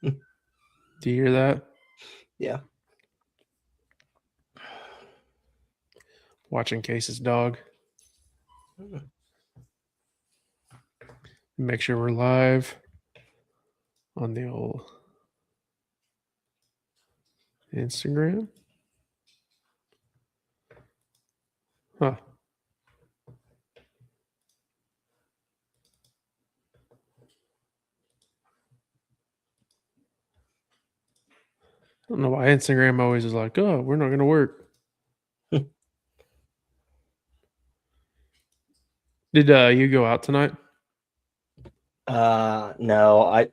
Do you hear that? Yeah. Watching Case's dog. Make sure we're live on the old Instagram. Huh. I don't know why Instagram always is like, oh, we're not going to work. Did you go out tonight? No,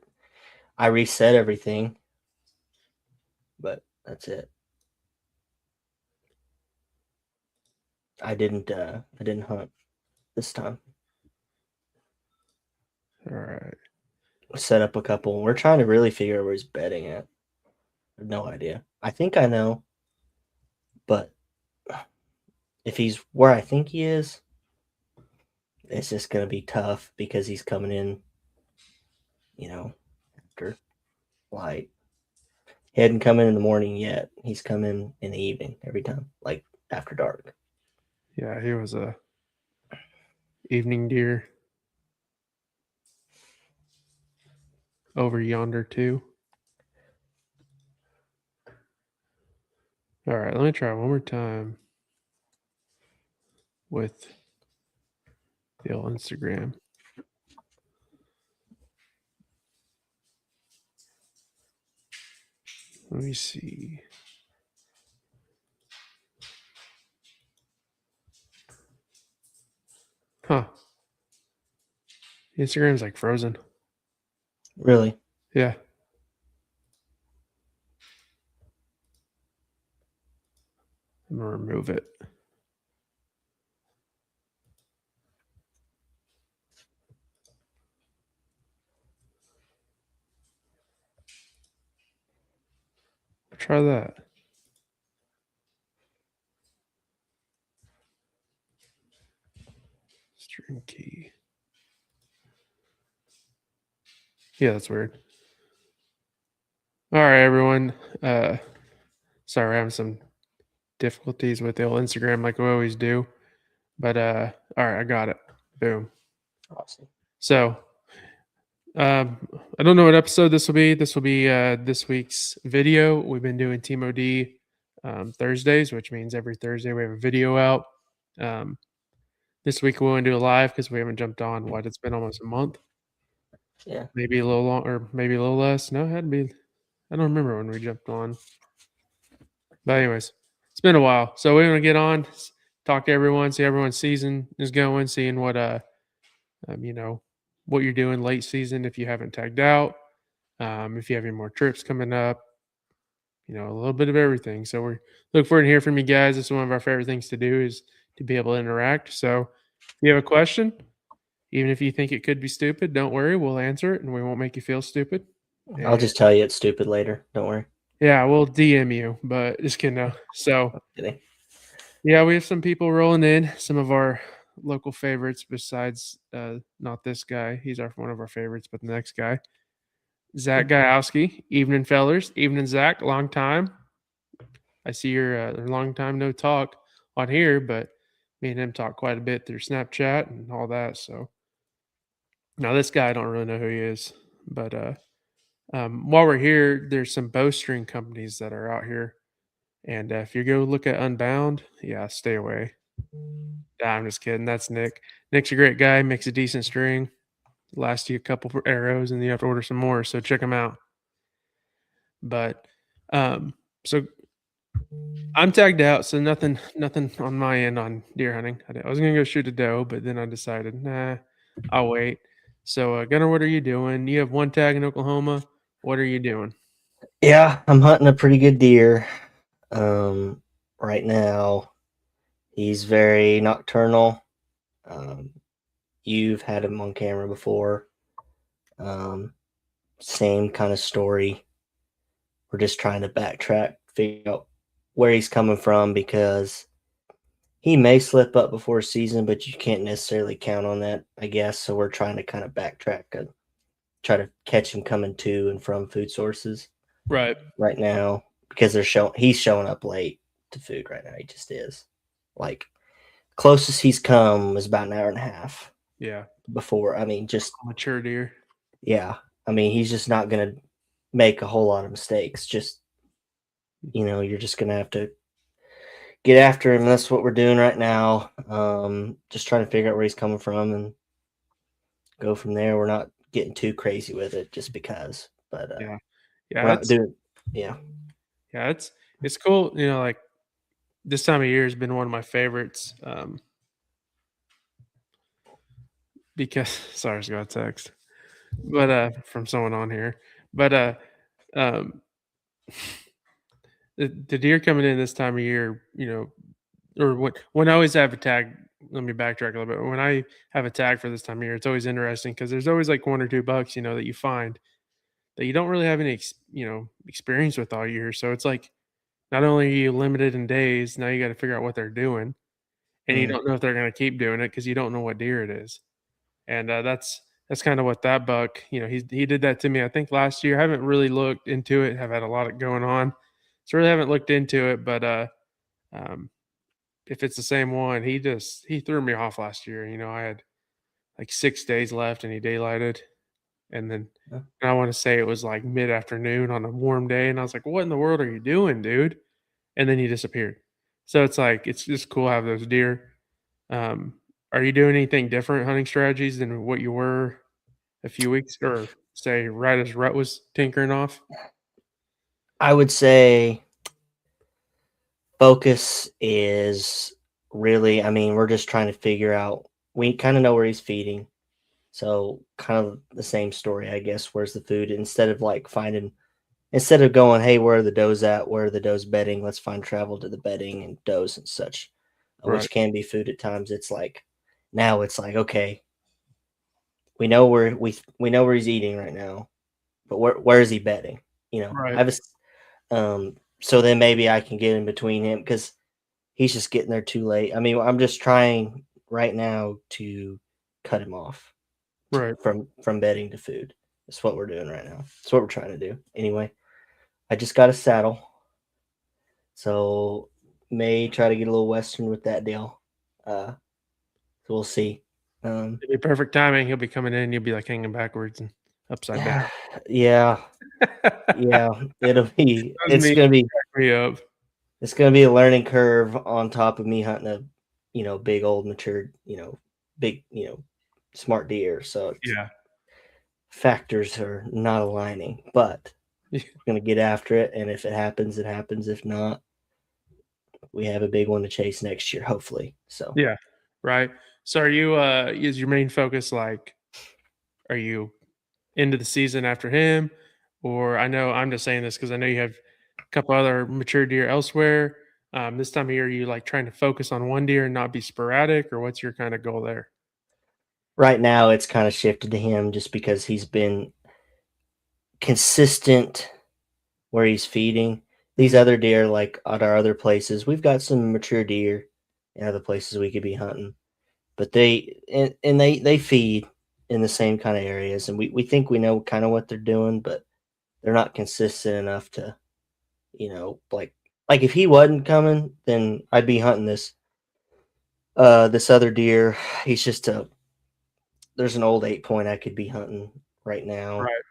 I reset everything, but that's it. I didn't hunt this time. All right. Set up a couple. We're trying to really figure out where he's bedding at. I have no idea. I think I know, but if he's where I think he is, it's just gonna be tough because he's coming in, after light. He hadn't come in the morning yet. He's coming in the evening every time, like after dark. Yeah, he was a evening deer over yonder too. All right, let me try one more time with the old Instagram. Let me see. Huh. Instagram's like frozen. Really? Yeah. I'm going to remove it. Try that. Stream key. Yeah, that's weird. All right, everyone. Sorry, we're having some difficulties with the old Instagram like we always do. But all right, I got it. Boom. Awesome. So I don't know what episode this will be. This will be this week's video. We've been doing Team OD Thursdays, which means every Thursday we have a video out. This week we want to do a live because we haven't jumped on what it's been almost a month. Yeah. Maybe a little long or maybe a little less. No, it had to be. I don't remember when we jumped on. But anyways, it's been a while. So we're gonna get on, talk to everyone, see everyone's season is going, seeing what what you're doing late season if you haven't tagged out, if you have any more trips coming up, a little bit of everything. So we're looking forward to hear from you guys. It's one of our favorite things to do is to be able to interact. So if you have a question, even if you think it could be stupid, don't worry, we'll answer it and we won't make you feel stupid. I'll And just tell you it's stupid later. Don't worry. yeah, we'll DM you, but just kidding. No. So I'm kidding. yeah, we have some people rolling in, some of our local favorites besides not this guy. He's one of our favorites, but the next guy. Zach Gajowski. Evening, fellers. Evening, Zach. Long time. I see you're a long time no talk on here, but me and him talk quite a bit through Snapchat and all that. So now this guy, I don't really know who he is, but while we're here, there's some bowstring companies that are out here, and if you go look at Unbound, yeah, stay away. I'm just kidding. That's Nick. Nick's a great guy. Makes a decent string. Lasts you a couple arrows, and you have to order some more. So check him out. But so I'm tagged out, so nothing on my end on deer hunting. I was gonna go shoot a doe, but then I decided, nah, I'll wait. So Gunnar, what are you doing? You have one tag in Oklahoma. What are you doing? Yeah, I'm hunting a pretty good deer. Right now, he's very nocturnal. You've had him on camera before. Same kind of story. We're just trying to backtrack, figure out where he's coming from because he may slip up before season, but you can't necessarily count on that, I guess. So we're trying to kind of backtrack try to catch him coming to and from food sources Right. right now because he's showing up late to food right now. He just is. Like closest he's come is about an hour and a half Yeah. before. I mean, just Mature deer. yeah. I mean, he's just not gonna make a whole lot of mistakes. Just you're just gonna have to get after him. That's what we're doing right now. Just trying to figure out where he's coming from and go from there. We're not getting too crazy with it just because, but Yeah. we're Yeah. not doing. Yeah, Yeah. It's cool. Like this time of year has been one of my favorites. Because sorry, I just got a text, but from someone on here, but um, the deer coming in this time of year, or when I always have a tag. Let me backtrack a little bit. When I have a tag for this time of year, it's always interesting because there's always like 1 or 2 bucks, that you find that you don't really have any, experience with all year. So it's like not only are you limited in days, now you got to figure out what they're doing, and you mm, don't know if they're going to keep doing it because you don't know what deer it is. And that's kind of what that buck, he did that to me. I think last year. I haven't really looked into it. Have had a lot of going on, so really haven't looked into it. But um, if it's the same one, he threw me off last year. I had like 6 days left, and he daylighted, and then yeah. I want to say it was like mid afternoon on a warm day, and I was like, "What in the world are you doing, dude?" And then he disappeared. So it's like it's just cool to have those deer. Um, are you doing anything different hunting strategies than what you were a few weeks or say right as rut was tinkering off? I would say focus is really. I mean, we're just trying to figure out. We kind of know where he's feeding, so kind of the same story, I guess. Where's the food? Instead of going, hey, where are the does at? Where are the does bedding? Let's find travel to the bedding and does and such, Right, which can be food at times. It's like now it's like okay, we know where he's eating right now, but where is he bedding? I right, have so then maybe I can get in between him because he's just getting there too late. I mean, I'm just trying right now to cut him off right. from bedding to food. That's what we're doing right now. That's what we're trying to do. Anyway, I just got a saddle. So may try to get a little western with that deal. So we'll see. Um, It'd be perfect timing. He'll be coming in. You'll be like hanging backwards and upside down. yeah, yeah. Those memes crack me up. It's gonna be a learning curve on top of me hunting a, big old matured, big, smart deer. So Yeah. factors are not aligning, but Yeah. we're gonna get after it. And if it happens, it happens. If not, we have a big one to chase next year, hopefully. So Yeah. Right. So are you is your main focus like are you into the season after him? Or I know I'm just saying this because I know you have a couple other mature deer elsewhere. This time of year, are you like trying to focus on one deer and not be sporadic, or what's your kind of goal there? right now it's kind of shifted to him just because he's been consistent where he's feeding. These Mhm. other deer, like at our other places, we've got some mature deer in other places we could be hunting, but they feed in the same kind of areas, and we think we know kind of what they're doing, but they're not consistent enough to, like if he wasn't coming, then I'd be hunting this other deer. He's just a there's an old 8 point I could be hunting right now, Right,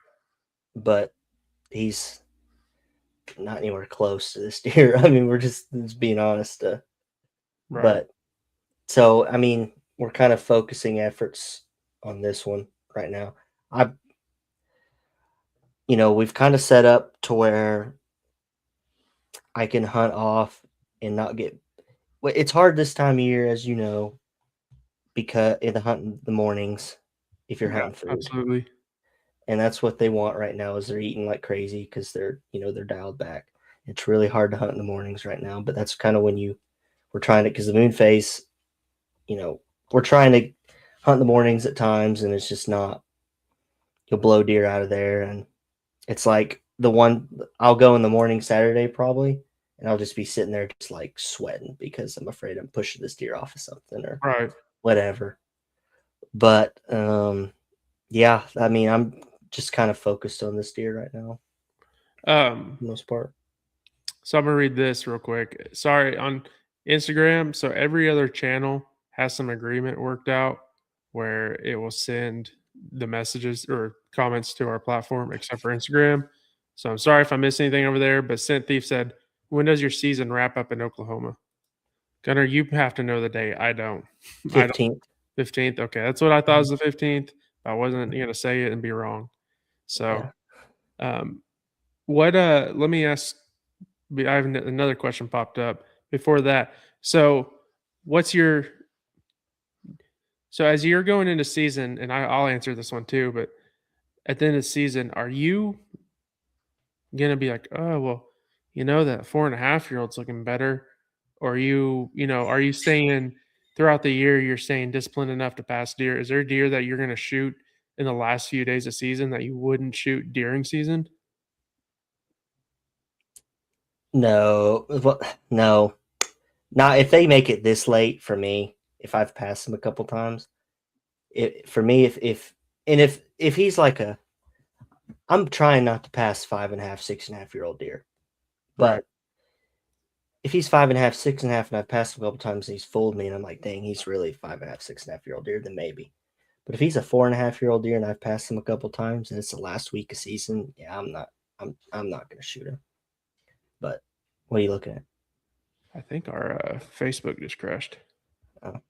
but he's not anywhere close to this deer. I mean, we're just being honest. right, But so, I mean, we're kind of focusing efforts on this one right now. I, we've kind of set up to where I can hunt off and not get. Well, it's hard this time of year, as you know, because in the hunting the mornings, if you're yeah, hunting food, absolutely, and that's what they want right now is they're eating like crazy because they're dialed back. It's really hard to hunt in the mornings right now, but that's kind of when we're trying to because the moon phase, we're trying to hunt in the mornings at times, and it's just not. You'll blow deer out of there, and it's like the one I'll go in the morning Saturday probably, and I'll just be sitting there just like sweating because I'm afraid I'm pushing this deer off of something or right, whatever. But yeah, I mean, I'm just kind of focused on this deer right now, Um, for the most part. so I'm gonna read this real quick. Sorry, on Instagram. So every other channel has some agreement worked out where it will send the messages or comments to our platform, except for Instagram. So I'm sorry if I missed anything over there. But Scent Thief said, "When does your season wrap up in Oklahoma?" Gunnar, you have to know the date. I don't. I don't. 15th. 15th. Okay, that's what I thought was the 15th. I wasn't gonna say it and be wrong. So, Yeah. um, what? Let me ask. I have another question popped up before that. So, what's your so as you're going into season, and I'll answer this one too, but at the end of the season, are you gonna be like, oh well, that 4.5-year-old's looking better, or are you staying throughout the year? You're staying disciplined enough to pass deer. Is there a deer that you're gonna shoot in the last few days of season that you wouldn't shoot during season? No, no, not if they make it this late for me. If I've passed them a couple times, for me, if he's like I'm trying not to pass 5.5, 6.5 year old deer, Right. but if he's 5.5, 6.5, and I've passed him a couple times and he's fooled me, and I'm like, dang, he's really 5.5, 6.5 year old deer, then maybe. But if he's a 4.5 year old deer and I've passed him a couple times and it's the last week of season, yeah, I'm not gonna shoot him. But what are you looking at? I think our Facebook just crashed. Oh.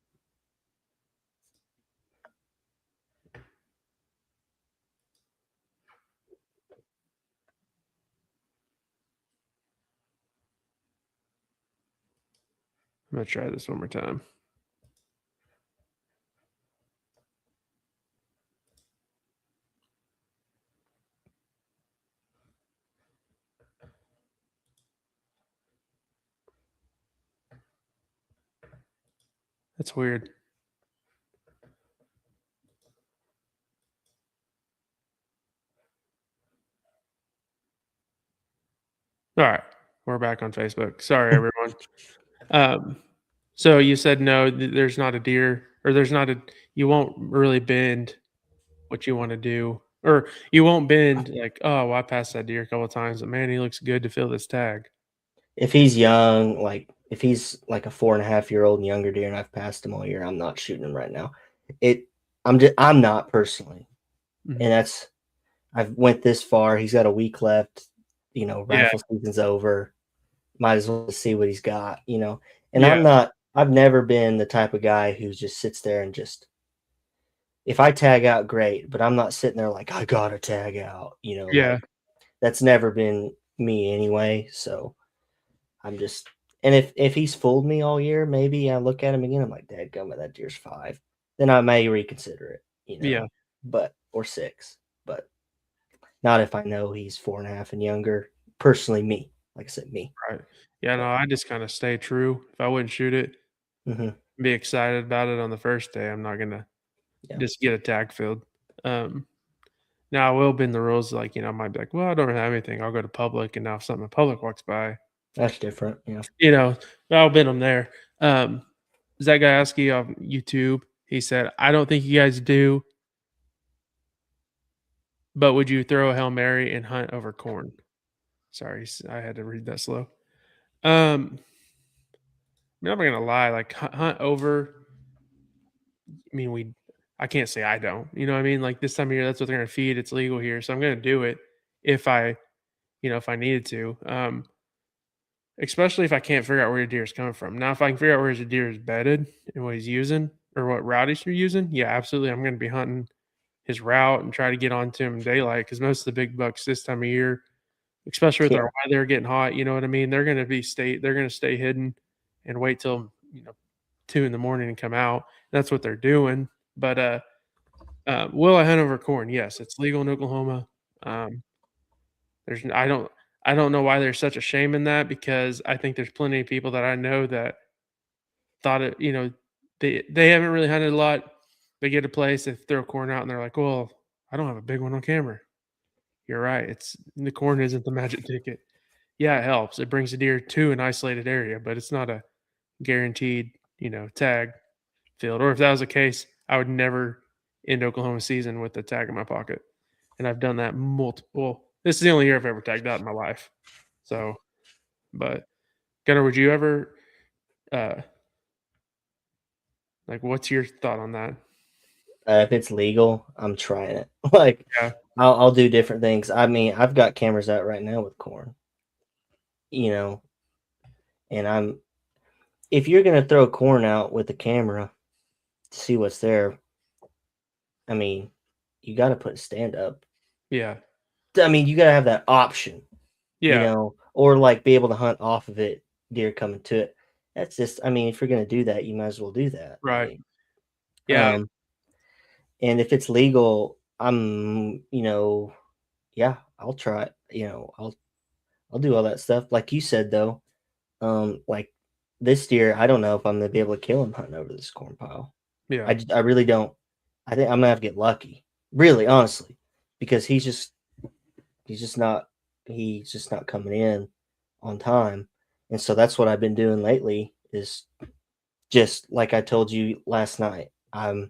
I'm gonna try this one more time. That's weird. All right, we're back on Facebook. Sorry, everyone. So you said no, there's not a deer, or there's not a you won't really bend what you want to do, or you won't bend like, oh, well, I passed that deer a couple of times, but man, he looks good to fill this tag. If he's young, like if he's like a 4.5 year old and younger deer and I've passed him all year, I'm not shooting him right now. I'm not personally. Mhm. And I've went this far. He's got a week left, Yeah, rifle season's over. Might as well see what he's got, And yeah, I've never been the type of guy who just sits there and just, if I tag out, great, but I'm not sitting there like, I gotta tag out, yeah, like that's never been me anyway. So I'm just, and if he's fooled me all year, maybe I look at him again. I'm like, dadgummit, that deer's 5. Then I may reconsider it, yeah. but, or 6, but not if I know he's 4.5 and younger. Personally, me, like I said, me. Right. Yeah, no, But, I just kind of stay true. If I wouldn't shoot it, hmm be excited about it on the first day, I'm not gonna yeah, just get a tag filled. Um, Now I will bend the rules, like, I might be like, well, I don't have anything. I'll go to public, and now if something in public walks by, that's different. Yeah. you know, I'll bend them there. Zach Gajowski on YouTube, he said, I don't think you guys do, but would you throw a Hail Mary and hunt over corn? Sorry, I had to read that slow. Um, I'm not gonna lie, like hunt over. I mean, I can't say I don't. You know what I mean? Like this time of year, that's what they're gonna feed. It's legal here, so I'm gonna do it if if I needed to. Especially if I can't figure out where your deer is coming from. Now, if I can figure out where his deer is bedded and what he's using or what route he's using, yeah, absolutely. I'm going to be hunting his route and try to get onto him in daylight because most of the big bucks this time of year, especially with Yeah. our weather getting hot, you know what I mean? They're going to stay hidden and wait till 2 in the morning and come out. That's what they're doing. But will I hunt over corn? Yes, it's legal in Oklahoma. Um, there's I don't know why there's such a shame in that because I think there's plenty of people that I know that thought it, they haven't really hunted a lot. They get a place, they throw corn out, and they're like, "Well, I don't have a big one on camera." You're right. It's the corn isn't the magic ticket. Yeah, it helps. It brings a deer to an isolated area, but it's not a guaranteed, tag field. Or if that was the case, I would never end Oklahoma season with the tag in my pocket. and I've done that multiple. This is the only year I've ever tagged out in my life. So, but Gunnar, would you ever uh like what's your thought on that? If it's legal, I'm trying it. Like, Yeah. I'll do different things. I mean, I've got cameras out right now with corn, you know, and if you're gonna throw corn out with the camera to see what's there, I mean, you got to put a stand up. Yeah. I mean, you got to have that option, Yeah. or like be able to hunt off of it, deer coming to it. That's just, I mean, if you're gonna do that, you might as well do that. I Right. mean, Yeah. and if it's legal, yeah, I'll try it. I'll do all that stuff. Like you said though, like this deer, I don't know if I'm gonna be able to kill him hunting over this corn pile. Yeah. I really don't. I think I'm gonna have to get lucky, really, honestly, because he's just not coming in on time, and so that's what I've been doing lately. Is just like I told you last night. I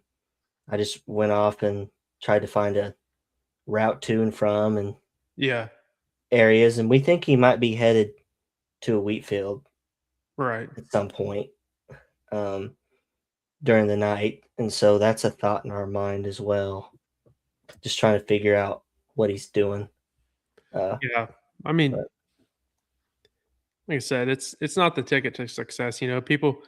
just went off and tried to find a route to and from and Yeah. areas, and we think he might be headed to a wheat field Right. at some point um, during the night, and so that's a thought in our mind as well. Just trying to figure out what he's doing. Yeah. I mean, But like I said, it's not the ticket to success. You know, people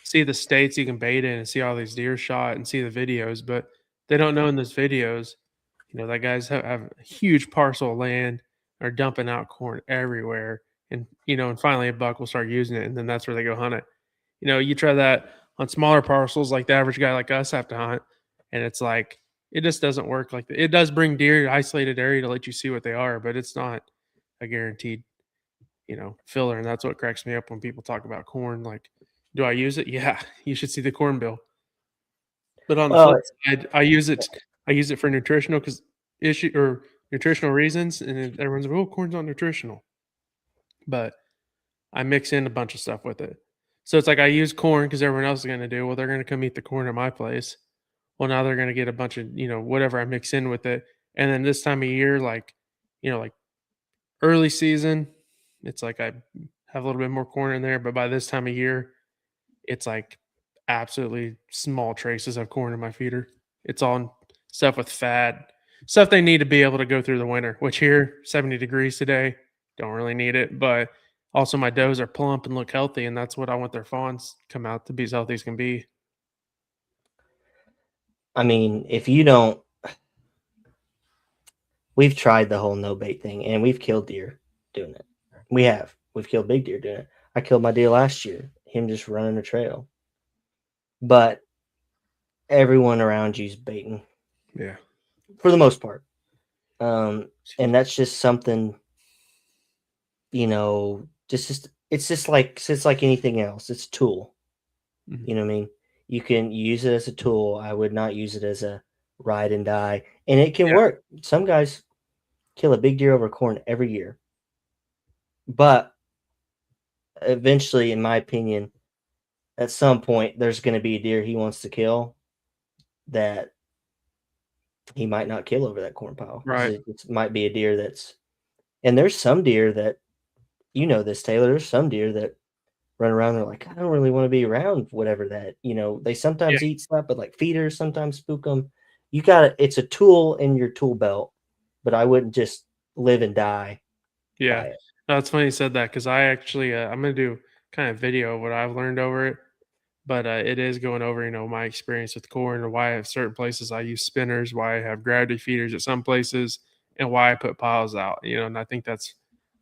see the states you can bait in and see all these deer shot and see the videos, but they don't know in those videos, you know, that guys have a huge parcel of land, are dumping out corn everywhere, and you know, and finally a buck will start using it, and then that's where they go hunt it. You know, you try that on smaller parcels, like the average guy like us have to hunt, and it's like it just doesn't work like that. It does bring deer to isolated area to let you see what they are, but it's not a guaranteed, you know, filler. And that's what cracks me up when people talk about corn. Like, do I use it? Yeah, you should see the corn bill. But on the flip well, side, I use it. I use it for nutritional because issue or nutritional reasons, and then everyone's like, "Oh, corn's not nutritional," but I mix in a bunch of stuff with it. So it's like I use corn because everyone else is going to do. Well, they're going to come eat the corn at my place. Well, now they're going to get a bunch of, you know, whatever I mix in with it. And then this time of year, like, you know, like early season, it's like I have a little bit more corn in there. But by this time of year, it's like absolutely small traces of corn in my feeder. It's all stuff with fat, stuff they need to be able to go through the winter, which here, 70 degrees today, don't really need it. But also, my does are plump and look healthy. And that's what I want their fawns come out to be as healthy as can be. I mean, if you don't, we've tried the whole no bait thing, and we've killed deer doing it. We have. We've killed big deer doing it. I killed my deer last year. Him just running a trail. But everyone around you's baiting Yeah. for the most part. And that's just something, just it's like anything else. It's a tool. Mhm. You know what I mean? You can use it as a tool. I would not use it as a ride and die. And it can Yeah. work. Some guys kill a big deer over corn every year. But eventually, in my opinion, at some point there's going to be a deer he wants to kill that he might not kill over that corn pile. Right. It might be a deer and there's some deer that, this, Taylor, there's some deer that run around. They're like, I don't really want to be around whatever that, they sometimes Yeah. eat stuff, but like feeders sometimes spook them. It's a tool in your tool belt, but I wouldn't just live and die Yeah. by it. No, it's funny you said that because I actually, I'm going to do kind of video of what I've learned over it. But it is going over, you know, my experience with corn and why I have certain places I use spinners, why I have gravity feeders at some places, and why I put piles out. You know, and I think that's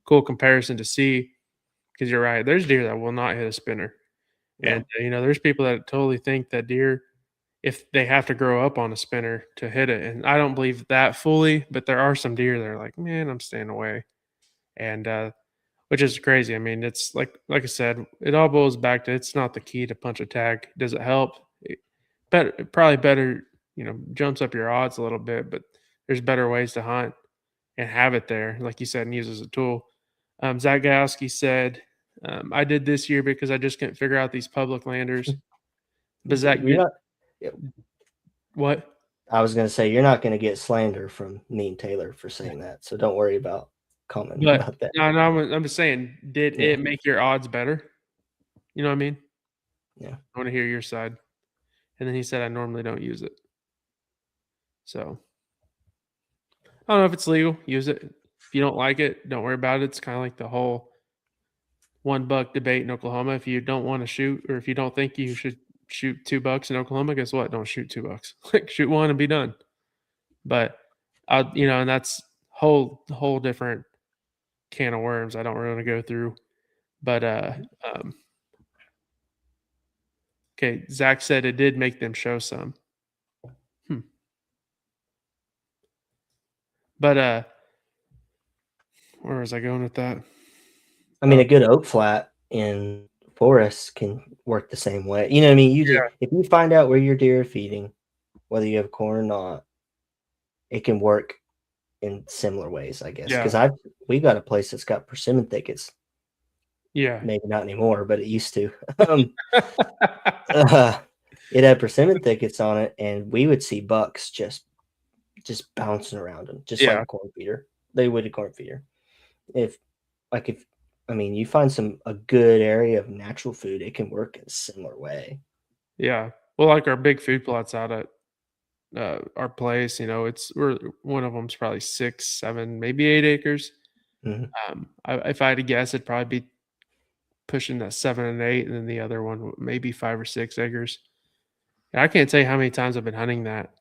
cool comparison to see because you're right. There's deer that will not hit a spinner, and No. you know, there's people that totally think that deer, if they have to grow up on a spinner to hit it, and I don't believe that fully. But there are some deer that are like, man, I'm staying away, and which is crazy. I mean, it's like I said, it all boils back to it's not the key to punch a tag. Does it help? Probably better, you know, jumps up your odds a little bit, but there's better ways to hunt and have it there, like you said, and use as a tool. Zach Gowski said, I did this year because I just couldn't figure out these public landers. But Zach You're did not what? I was going to say, you're not going to get slander from me and Taylor for saying that. So don't worry about commenting But about that. no, I'm just saying, did Yeah. it make your odds better? You know what I mean? Yeah. I want to hear your side. And then he said, I normally don't use it. So I don't know if it's legal. Use it. If you don't like it, don't worry about it. It's kind of like the whole $1 debate in Oklahoma. If you don't want to shoot, or if you don't think you should shoot $2 in Oklahoma, guess what? Don't shoot $2. Like shoot one and be done. But and that's whole different can of worms. I don't really want to go through. But okay, Zach said it did make them show some. But where was I going with that? I mean, a good oak flat in forests can work the same way. You know what I mean? If you find out where your deer are feeding, whether you have corn or not, it can work in similar ways, I guess. Because we got a place that's got persimmon thickets. Yeah. Maybe not anymore, but it used to. It had persimmon thickets on it, and we would see bucks just bouncing around them, just like a corn feeder. They would a corn feeder. If you find a good area of natural food, it can work in a similar way. Yeah. Well, like our big food plots out at our place, we're one of them's probably 6, 7, maybe 8 acres. If I had to guess, it'd probably be pushing that 7 and 8, and then the other one maybe 5 or 6 acres. And I can't tell you how many times I've been hunting that,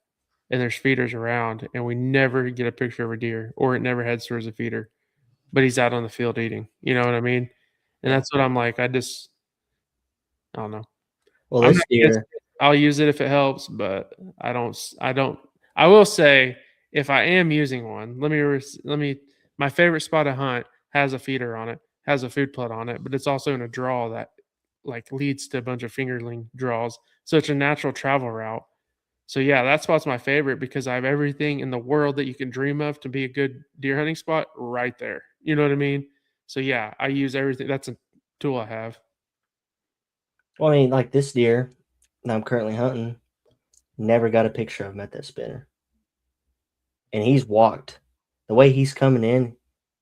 and there's feeders around, and we never get a picture of a deer, or it never heads towards a feeder, but he's out on the field eating. You know what I mean? And that's what I'm like. I don't know. Well, I'm this not against deer, it. I'll use it if it helps, but I don't. I will say if I am using one, let me. My favorite spot to hunt has a feeder on it, has a food plot on it, but it's also in a draw that like leads to a bunch of fingerling draws. So it's a natural travel route. So yeah, that spot's my favorite because I have everything in the world that you can dream of to be a good deer hunting spot right there. You know what I mean? So yeah, I use everything. That's a tool I have. well, I mean, like this deer that I'm currently hunting, never got a picture of him at that spinner. And he's walked. The way he's coming in,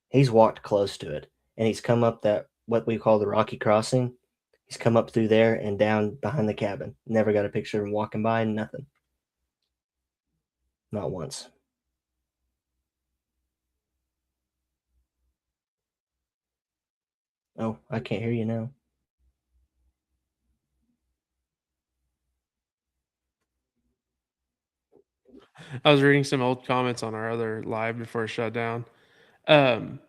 he's walked close to it. And he's come up that, what we call the Rocky Crossing. He's come up through there and down behind the cabin. Never got a picture of him walking by, nothing. Not once. Oh, I can't hear you now. I was reading some old comments on our other live before it shut down. That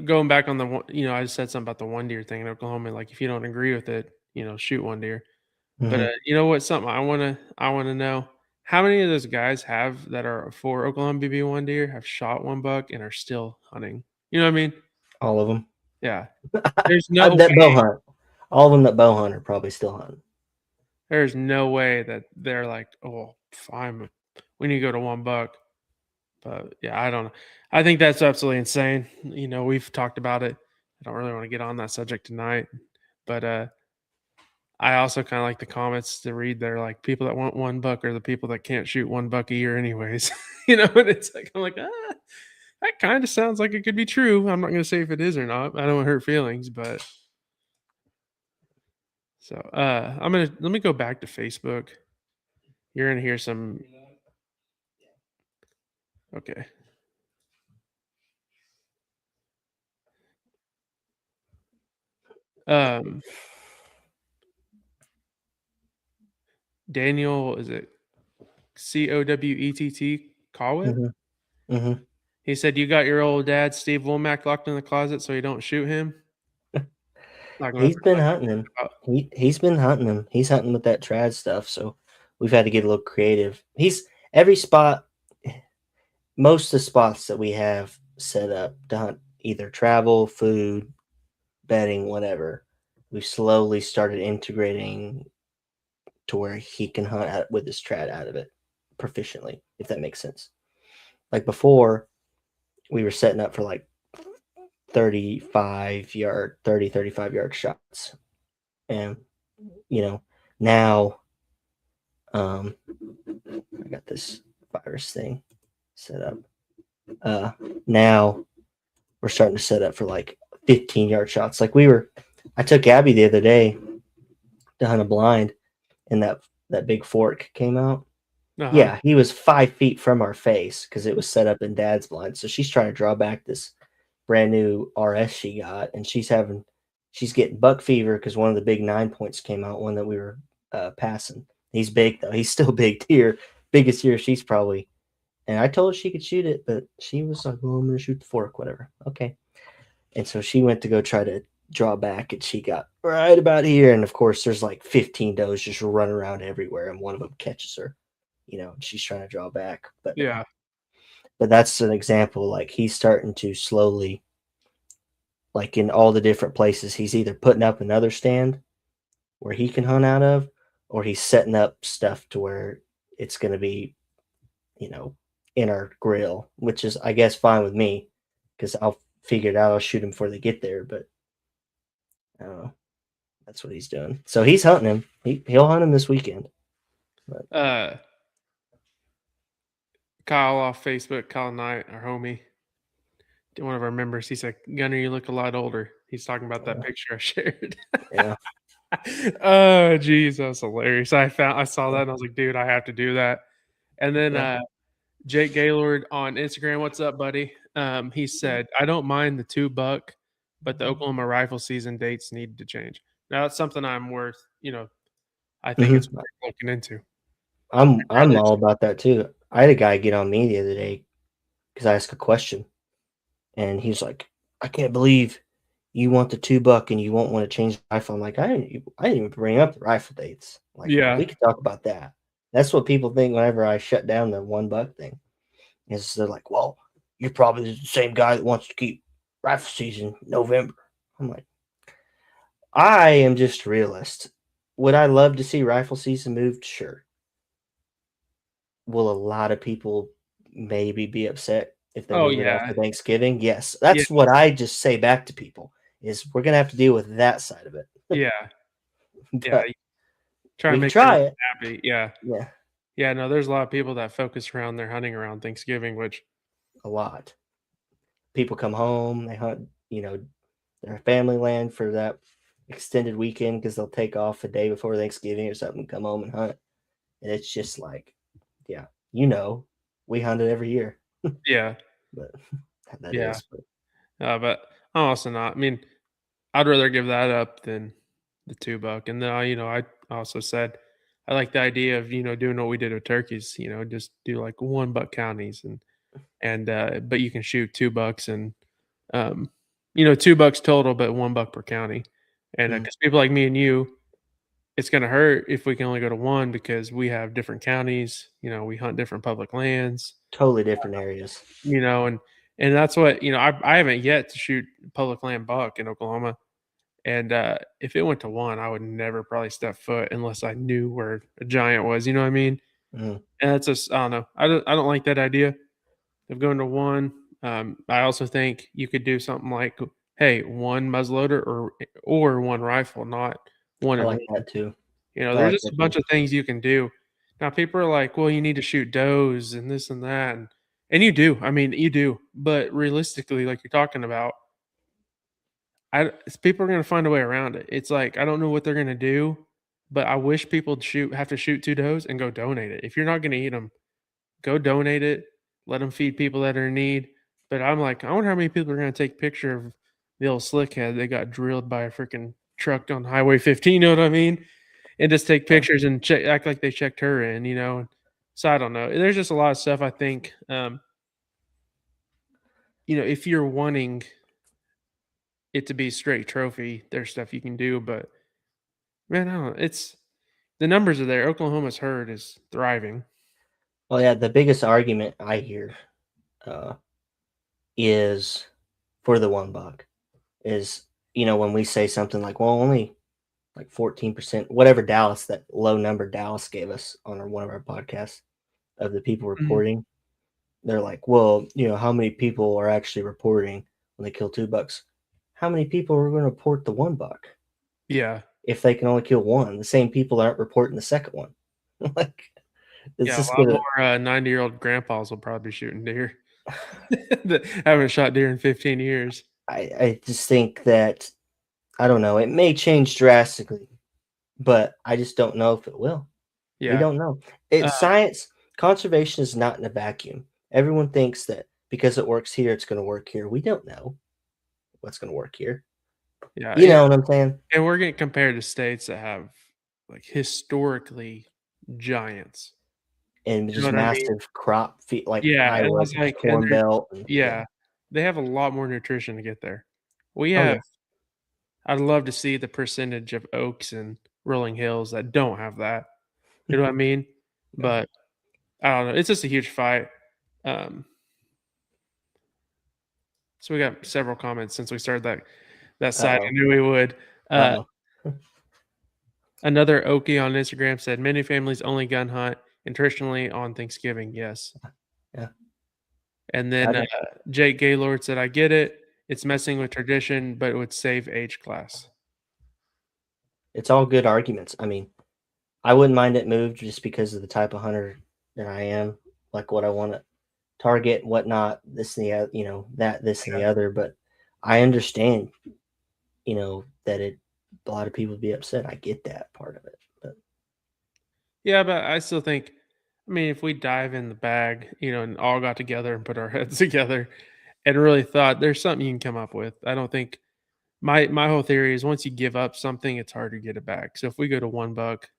going back on the one, I just said something about the one deer thing in Oklahoma. Like, if you don't agree with it, shoot one deer. But you know what? Something I wanna know. How many of those guys have that are for Oklahoma BB1 deer have shot one buck and are still hunting? You know what I mean? All of them. Yeah. There's no That bow way. hunt. All of them that bow hunt are probably still hunting. There's no way that they're like, oh, fine, we need to go to one buck. But yeah, I don't know. I think that's absolutely insane. We've talked about it. I don't really want to get on that subject tonight, but I also kind of like the comments to read. They're like, people that want one buck are the people that can't shoot one buck a year, anyways. And it's like I'm like, that kind of sounds like it could be true. I'm not going to say if it is or not. I don't want to hurt feelings, but so let me go back to Facebook. You're gonna hear some. Okay. Um, Daniel, is it Cowett? Cowett? Mm-hmm. He said, "You got your old dad, Steve Womack, locked in the closet so you don't shoot him." Not gonna He's been hunting him. He's been hunting him. He's hunting with that trad stuff, so we've had to get a little creative. Every spot, most of the spots that we have set up to hunt either travel, food, bedding, whatever, we've slowly started integrating to where he can hunt with his trad out of it proficiently, if that makes sense. Like before, we were setting up for like 35 yard shots. And, now, I got this virus thing set up. Now we're starting to set up for like 15-yard shots. Like I took Abby the other day to hunt a blind, and that big fork came out. Uh-huh. Yeah, he was 5 feet from our face because it was set up in Dad's blind. So she's trying to draw back this brand new RS she got, and she's getting buck fever because one of the big 9 points came out, one that we were passing. He's big though. He's still big deer, biggest deer she's probably. And I told her she could shoot it, but she was like, "Well, I'm gonna shoot the fork, whatever." Okay. And so she went to go try to draw back, and she got right about here. And of course, there's like 15 does just running around everywhere, and one of them catches her. And she's trying to draw back. But Yeah. But that's an example. Like he's starting to slowly, like in all the different places, he's either putting up another stand where he can hunt out of, or he's setting up stuff to where it's going to be, in our grill, which is, I guess, fine with me because I'll figure it out. I'll shoot him before they get there. But I don't know. That's what he's doing. So he's hunting him. He'll hunt him this weekend. But. Kyle off Facebook, Kyle Knight, our homie, one of our members, he said, "Gunner, you look a lot older." He's talking about that picture I shared. Yeah. Oh, geez, that was hilarious. I saw that and I was like, dude, I have to do that. And then Jake Gaylord on Instagram, what's up, buddy? He said, "I don't mind the $2, but the Oklahoma rifle season dates need to change." Now that's something I'm worth, I think it's worth looking into. I'm all about that too. I had a guy get on me the other day because I asked a question, and he's like, "I can't believe you want the $2 and you won't want to change the rifle." I'm like, I didn't even bring up the rifle dates. Like, Yeah, we could talk about that. That's what people think whenever I shut down the $1 thing. Is they're like, "Well, you're probably the same guy that wants to keep rifle season November." I'm like, I am just a realist. Would I love to see rifle season moved? Sure. Will a lot of people maybe be upset if they move it after Thanksgiving? Yes. That's what I just say back to people is we're gonna have to deal with that side of it. Yeah. Try we to can make try it. Happy. Yeah. No, there's a lot of people that focus around their hunting around Thanksgiving, which a lot. People come home, they hunt, their family land for that extended weekend because they'll take off a day before Thanksgiving or something, come home and hunt. And it's just like, yeah, we hunt it every year. Yeah. But that is. But I'm also not. I mean, I'd rather give that up than the $2. And then I also said I like the idea of doing what we did with turkeys. Just do like $1 counties and but you can shoot $2 and $2 total, but $1 per county. And because people like me and you, it's going to hurt if we can only go to one because we have different counties. We hunt different public lands, totally different areas. And that's what I haven't yet to shoot public land buck in Oklahoma. And if it went to one, I would never probably step foot unless I knew where a giant was. You know what I mean? Mm. And it's just, I don't know. I don't like that idea of going to one. I also think you could do something like, hey, one muzzleloader or one rifle, not one. I like that too. There's just a bunch of things you can do. Now people are like, well, you need to shoot does and this and that, and you do. I mean, you do. But realistically, like you're talking about, people are going to find a way around it. It's like I don't know what they're going to do, but I wish people have to shoot 2 does and go donate it. If you're not going to eat them, go donate it. Let them feed people that are in need. But I'm like, I wonder how many people are going to take a picture of the old slickhead that got drilled by a freaking truck on Highway 15. You know what I mean? And just take pictures and act like they checked her in. So I don't know. There's just a lot of stuff I think. If you're wanting it to be a straight trophy, there's stuff you can do. But man, I don't know. It's the numbers are there. Oklahoma's herd is thriving. Well, yeah, the biggest argument I hear is for the $1 is, when we say something like, well, only like 14%, whatever that low number Dallas gave us on one of our podcasts of the people reporting, they're like, well, how many people are actually reporting when they kill $2? How many people are going to report the $1? Yeah. If they can only kill one, the same people aren't reporting the second one. Like, It's Yeah, a just lot gonna. more 90-year-old grandpas will probably be shooting deer that haven't shot deer in 15 years. I just think that I don't know. It may change drastically, but I just don't know if it will. We Yeah. don't know. It's Uh, science. Conservation is not in a vacuum. Everyone thinks that because it works here, it's going to work here. We don't know what's going to work here. yeah, You yeah, know what I'm saying? and we're getting compared to states that have, like, historically giants. And You know just what I mean? massive crop feed like Yeah, and I Iowa, was the like and Corn they're Belt, and yeah. yeah, they have a lot more nutrition to get there. We Oh have yeah. I'd love to see the percentage of oaks and rolling hills that don't have that. You know what I mean? Yeah. But I don't know, it's just a huge fight. Um, so we got several comments since we started that Uh side. I oh. knew we would. Uh, Uh oh. Another Okie on Instagram said, "Many families only gun hunt and traditionally on Thanksgiving." Yes. Yeah. And I then, don't. Jake Gaylord said, "I get it. It's messing with tradition, but it would save age class." It's all good arguments. I mean, I wouldn't mind it moved just because of the type of hunter that I am, like what I want to target, whatnot, this and the other, that, this and Yeah. the other. But I understand, that a lot of people would be upset. I get that part of it. But Yeah, but I still think I mean, if we dive in the bag, and all got together and put our heads together and really thought there's something you can come up with. I don't think my whole theory is once you give up something, it's hard to get it back. So if we go to 1 buck,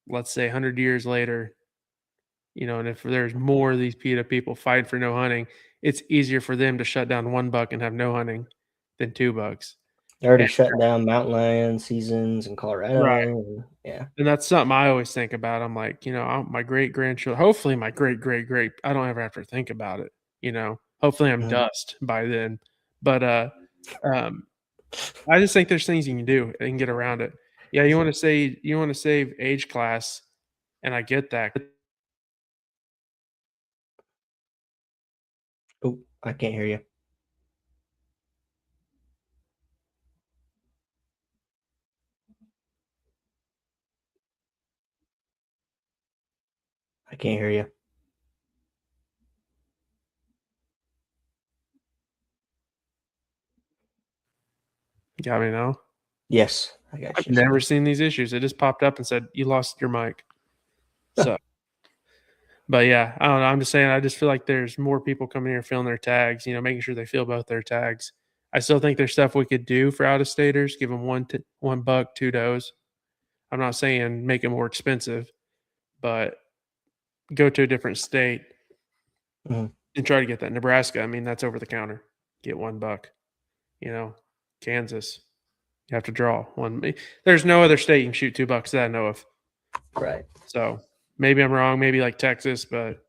let's say 100 years later, and if there's more of these PETA people fighting for no hunting, it's easier for them to shut down 1 buck and have no hunting than 2 bucks. they're already And shutting down mountain lion seasons in right. Colorado. And yeah. And that's something I always think about. I'm like, my great grandchildren, hopefully my great great great, I don't ever have to think about it. Hopefully I'm Mhm. dust by then. But um, I just think there's things you can do and get around it. Yeah, you want to save age class, and I get that. Oh, I can't hear you. I can't hear you. Got me now. Yes, I got I've you. never seen these issues. It just popped up and said you lost your mic. So, but yeah, I don't know. I'm just saying. I just feel like there's more people coming here filling their tags. Making sure they fill both their tags. I still think there's stuff we could do for out of staters. Give them 1 buck, 2 does. I'm not saying make it more expensive, but go to a different state Mhm. and try to get that. Nebraska, I mean, that's over the counter. Get 1 buck. You know, Kansas, you have to draw one. There's no other state you can shoot 2 bucks that I know of. Right. So maybe I'm wrong. Maybe like Texas, but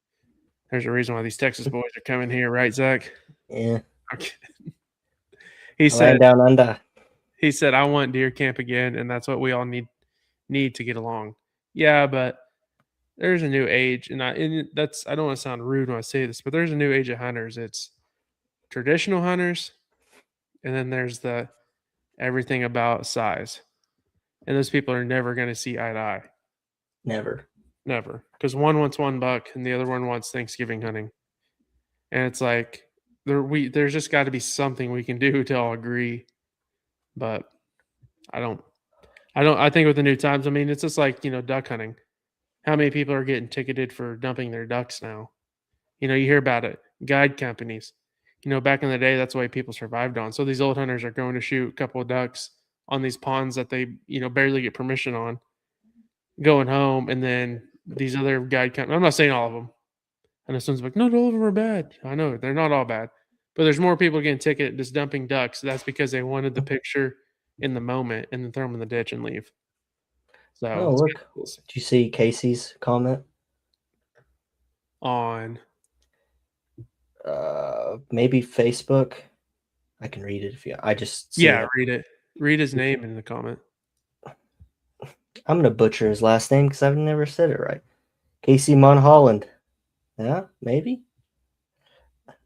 there's a reason why these Texas boys are coming here, right, Zach? Yeah. Okay. He said Land down under. he said I want deer camp again, and that's what we all need to get along. Yeah, but there's a new age, and that's I don't want to sound rude when I say this, but there's a new age of hunters. It's traditional hunters, and then there's the everything about size. And those people are never going to see eye to eye. Never. Never. Because one wants 1 buck and the other one wants Thanksgiving hunting. And it's like there's just got to be something we can do to all agree. But I don't I think with the new times, I mean, it's just like, duck hunting. How many people are getting ticketed for dumping their ducks now? You hear about it. Guide companies. Back in the day, that's the way people survived on. So these old hunters are going to shoot a couple of ducks on these ponds that they, barely get permission on, going home, and then these other guide companies. I'm not saying all of them. I know someone's like, not all of them are bad. I know they're not all bad, but there's more people getting ticketed just dumping ducks. That's because they wanted the picture in the moment and then throw them in the ditch and leave. So Oh, it's look. Did you see Casey's comment? on. Maybe Facebook. I can read it if you. I just seen Yeah, it. read it. Read his name in the comment. I'm gonna butcher his last name because I've never said it right. Casey Monholland. Yeah, maybe.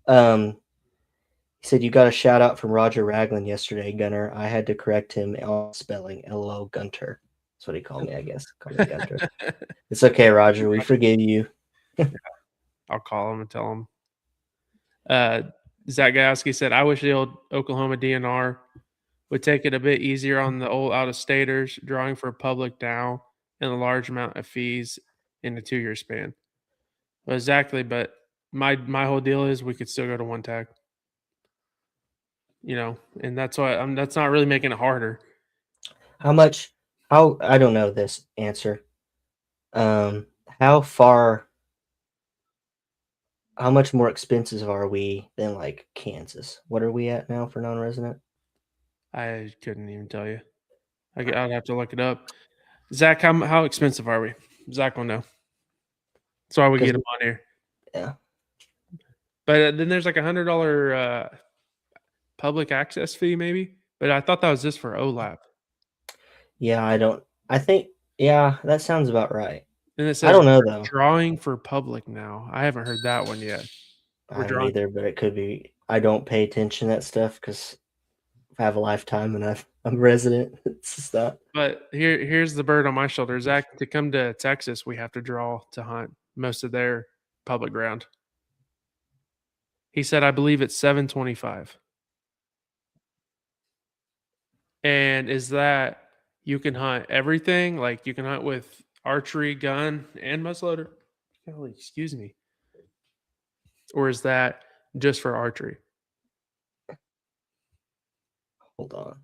He said you got a shout out from Roger Ragland yesterday, Gunner. I had to correct him on spelling. LOL Gunter. That's what he called me, I guess. Call me Gunter. It's okay, Roger. We forgive you. I'll call him and tell him. Zach Gajowski said, I wish the old Oklahoma DNR would take it a bit easier on the old out-of-staters, drawing for public now and a large amount of fees in a 2-year span. Well, exactly, but my whole deal is we could still go to one tag. And that's why that's not really making it harder. How I don't know this answer. How much more expensive are we than like Kansas? What are we at now for non-resident? I couldn't even tell you. I'd have to look it up. Zach, how expensive are we? Zach will know. That's why we get him on here. Yeah. But then there's like $100 public access fee, maybe. But I thought that was just for OLAP. Yeah, that sounds about right. And it says I don't know though. Drawing for public now. I haven't heard that one yet. I don't either, but it could be. I don't pay attention to that stuff because I have a lifetime and I'm a resident. It's just not. But here's the bird on my shoulder. Zach, to come to Texas, we have to draw to hunt most of their public ground. He said, I believe it's $725. And is that you can hunt everything? Like you can hunt with archery, gun, and muzzleloader? Golly, excuse me. Or is that just for archery? Hold on.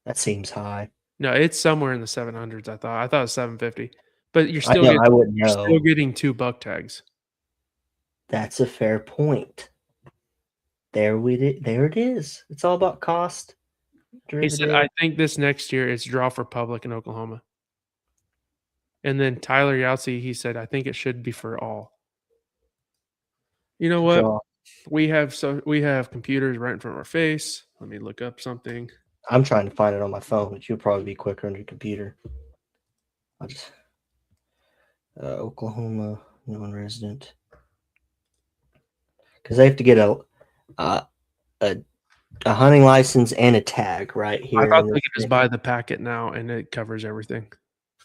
That seems high. No, it's somewhere in the 700s, I thought. I thought it was 750. But you're you're still getting 2 buck tags. That's a fair point. There it is. It's all about cost. He said, I think this next year it's draw for public in Oklahoma. And then Tyler Yahtzee, he said, I think it should be for all. You know what? Draw. We have computers right in front of our face. Let me look up something. I'm trying to find it on my phone, but you'll probably be quicker on your computer. I'll just Oklahoma non-resident, because they have to get a hunting license and a tag right here. I thought they could just buy the packet now and it covers everything.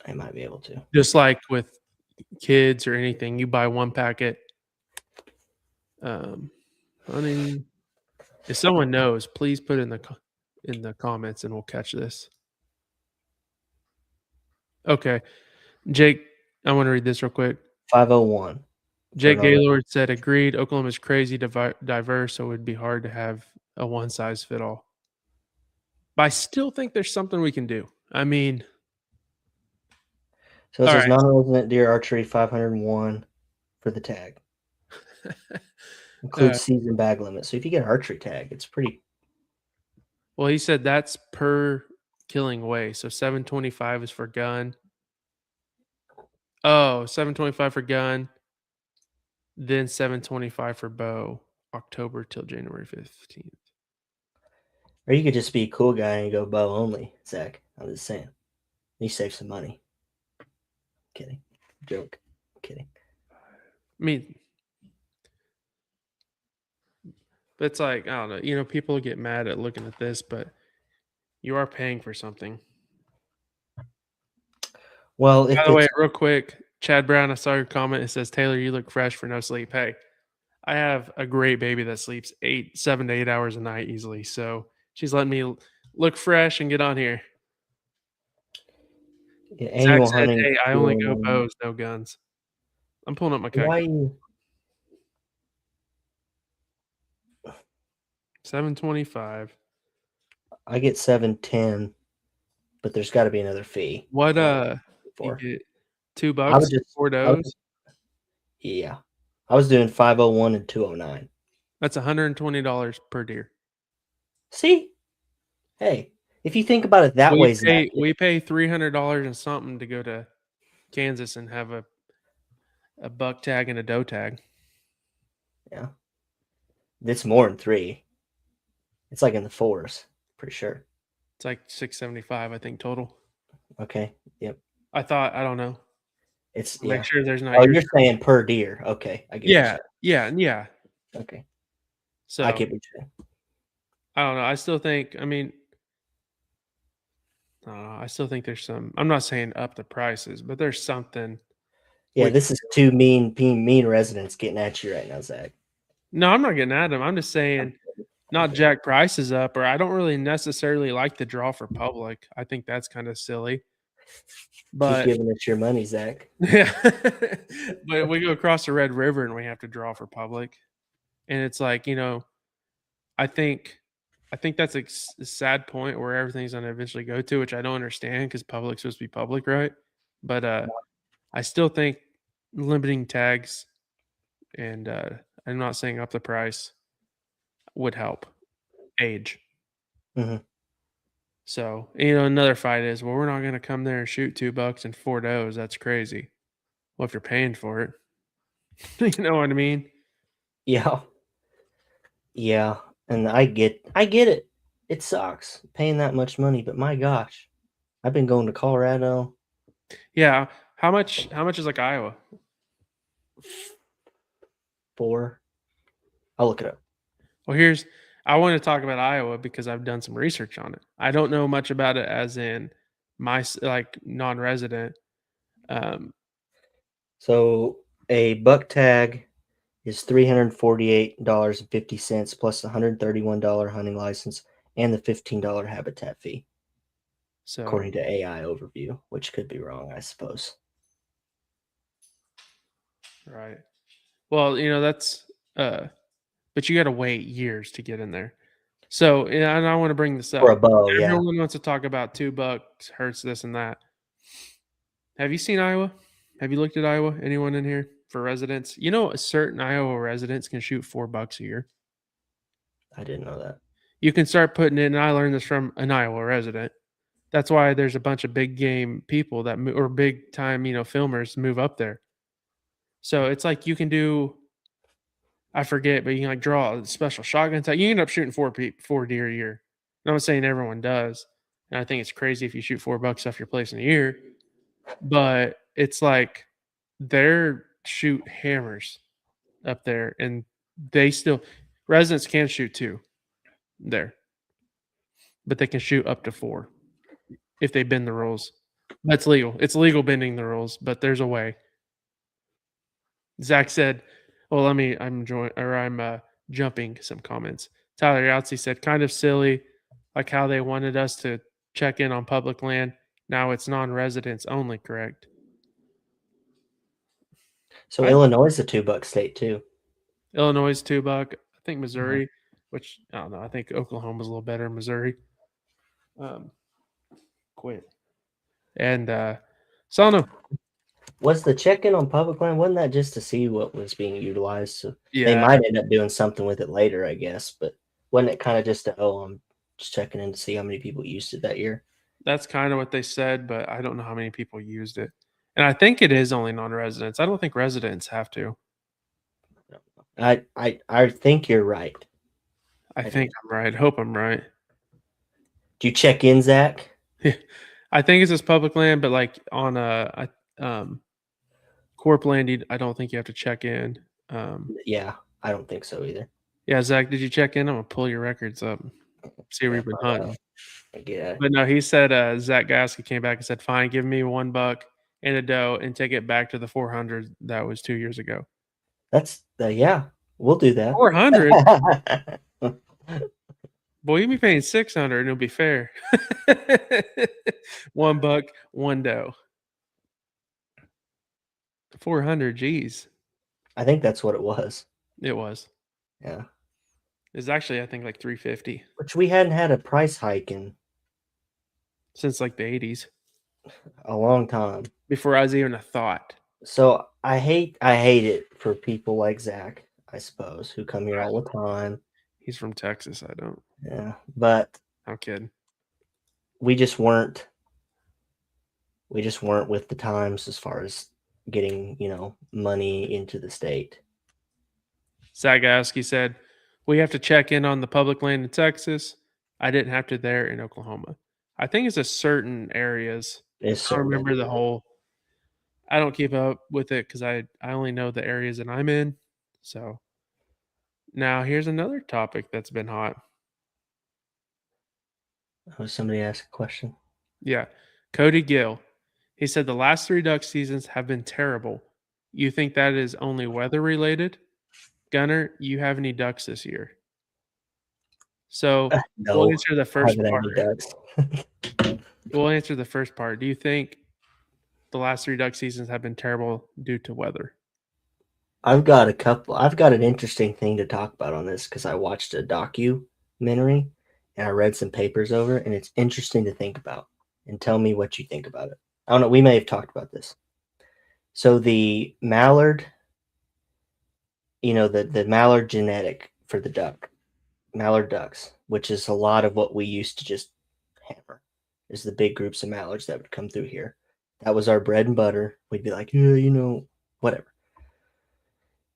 I might be able to. Just like with kids or anything, you buy one packet. Hunting. If someone knows, please put in the comments and we'll catch this. Okay. Jake, I want to read this real quick. 501. Jake Gaylord said, agreed. Oklahoma's crazy diverse, so it would be hard to have a one-size-fit-all. But I still think there's something we can do. I mean... So it says non-resident deer archery 501 for the tag. Includes season bag limit. So if you get an archery tag, it's pretty... Well, he said that's per killing weight. So 725 is for gun. Oh, 725 for gun. Then 725 for bow. October till January 15th. Or you could just be a cool guy and go bow only, Zach. I'm just saying. You save some money. Kidding. Joke. Kidding. I mean, but it's like, I don't know. People get mad at looking at this, but you are paying for something. Well, by the way, real quick, Chad Brown, I saw your comment. It says, Taylor, you look fresh for no sleep. Hey, I have a great baby that sleeps 7 to 8 hours a night easily. So she's letting me look fresh and get on here. Yeah, annual hunting. Hey, I only go bows, no guns. I'm pulling up my calculator. 725. I get 710, but there's got to be another fee. What you get $2, $4 does? Yeah. I was doing 501 and 209. That's $120 per deer. See? Hey, if you think about it that way, we pay $300 and something to go to Kansas and have a buck tag and a doe tag. Yeah. It's more than 3. It's like in the 4s, pretty sure. It's like $675, I think, total. Okay. Yep. I don't know. It's make sure there's not. Oh, you're saying per deer. Okay. I get Yeah. Okay. So I get what you're saying. I don't know. I still think, I mean, I don't know. I still think there's some. I'm not saying up the prices, but there's something. Yeah, We this is two mean residents getting at you right now, Zach. No, I'm not getting at them. I'm just I'm saying, kidding. I'm not kidding. jack prices up, or I don't really necessarily like the draw for public. I think that's kind of silly. Keep But giving us your money, Zach. yeah, but we go across the Red River and we have to draw for public, and it's like I think I think that's a sad point where everything's gonna eventually go to, which I don't understand because public's supposed to be public, right? But I still think limiting tags and I'm not saying up the price would help age. Mhm. So another fight is, well, we're not gonna come there and shoot $2 and 4 does. That's crazy. Well, if you're paying for it, you know what I mean? Yeah. Yeah, and I get it. It sucks paying that much money, but my gosh, I've been going to Colorado Yeah. How much is like Iowa? for I'll look it up. Well, I want to talk about Iowa because I've done some research on it. I don't know much about it as in like non-resident. Um, So a buck tag is $348.50 plus the $131 hunting license and the $15 habitat fee, so according to AI overview, which could be wrong, I suppose. right. Well, that's but you got to wait years to get in there. So, and I want to bring this For a up. bow, yeah. Everyone wants to talk about $2 hurts this and that. Have you seen Iowa? Have you looked at Iowa? Anyone in here for residents? A certain Iowa residents can shoot $4 a year. I didn't know that. You can start putting in, and I learned this from an Iowa resident. That's why there's a bunch of big game people or big time, filmers move up there. So it's like you can do, I forget, but you can like draw a special shotgun type. You end up shooting four deer a year. I'm not saying everyone does, and I think it's crazy if you shoot $4 off your place in a year. But it's like they're shoot hammers up there, and they still residents can shoot two there, but they can shoot up to four if they bend the rules. That's legal. It's legal bending the rules, but there's a way. Zach said, "Well, I'm jumping some comments." Tyler Yahtzee said, "Kind of silly, like how they wanted us to check in on public land. Now it's non-residents only, correct?" So I Illinois is a $2 state too. Illinois is $2. I think Mhm. Missouri, which I don't know. I think Oklahoma's a little better than Missouri. Um, quit. And so I don't know. Was the check-in on public land, wasn't that just to see what was being utilized? So they Yeah, might end up doing something with it later, I guess, but wasn't it kind of just I'm just checking in to see how many people used it that year? that's kind of what they said, but I don't know how many people used it. And I think it is only non-residents. I don't think residents have to. I think you're right. I I do. think I'm right. Hope I'm right. Do you check in, Zach? I think it's just public land, but like on corp land, I don't think you have to check in. Yeah, I don't think so either. Yeah, Zach, did you check in? I'm gonna pull your records up, see where Yeah, you've been hunting. yeah. But no, he said Zach Gasky came back and said, "Fine, give me $1 and a doe and take it back to the 400 that was 2 years ago." That's yeah, we'll do that. 400, boy, you be paying 600 and it'll be fair. $1, one doe. 400, geez, I think that's what it was. it was. Yeah. It's actually I think like 350 Which we hadn't had a price hike in since like the 80s a long time. before I was even a thought. So I hate it for people like Zach, I suppose, who come here all the time. He's from Texas. I don't. Yeah. But I'm kidding. we just weren't with the times as far as getting, money into the state. Zagaski said, "We have to check in on the public land in Texas. I didn't have to there in Oklahoma. I think it's a certain areas. It's I don't certain. remember the whole. I don't keep up with it because I only know the areas that I'm in. So now here's another topic that's been hot. Oh, somebody asked a question. Yeah. Cody Gill. He said the last 3 duck seasons have been terrible. You think that is only weather related? Gunner, you have any ducks this year? So, we'll No, answer the I first haven't had part. any ducks. We'll answer the first part. Do you think the last 3 duck seasons have been terrible due to weather? I've got a couple. I've got an interesting thing to talk about on this because I watched a documentary and I read some papers over, and it's interesting to think about. And tell me what you think about it. I don't know. We may have talked about this. So the mallard, the mallard genetic for the mallard ducks, which is a lot of what we used to just hammer, is the big groups of mallards that would come through here. That was our bread and butter. We'd be like, yeah, whatever.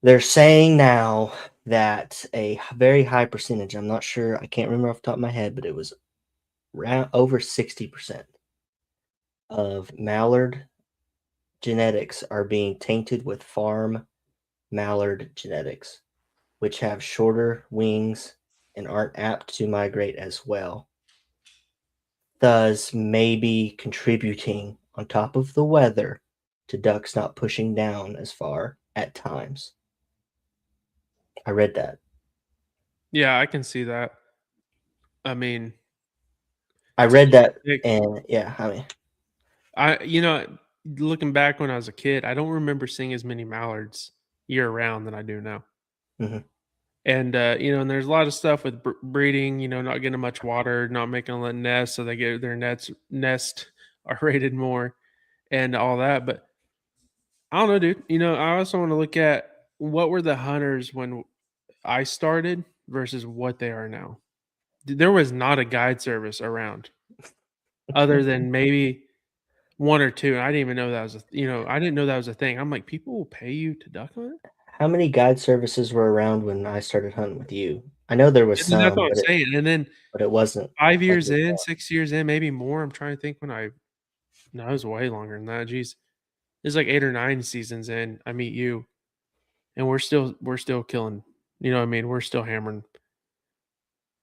They're saying now that a very high percentage, I'm not sure, I can't remember off the top of my head, but it was around over 60% of mallard genetics are being tainted with farm mallard genetics, which have shorter wings and aren't apt to migrate as well, thus maybe contributing on top of the weather to ducks not pushing down as far at times. I read that. Yeah, I can see that. I mean, I to read that, pick and yeah, I mean, looking back when I was a kid, I don't remember seeing as many mallards year round than I do now. mhm. And, and there's a lot of stuff with breeding, not getting much water, not making a nest, so they get their nest are rated more and all that. But I don't know, dude. I also want to look at what were the hunters when I started versus what they are now. There was not a guide service around other than maybe one or two. I didn't even know that was I didn't know that was a thing. I'm like, people will pay you to duck hunt? How many guide services were around when I started hunting with you? I know there was And that's some, what I'm but saying. And then it wasn't 5 like years this in, now. 6 years in, maybe more. I'm trying to think when no, it was way longer than that. Jeez. It's like 8 or 9 seasons in, I meet you, and we're still killing, you know what I mean? We're still hammering.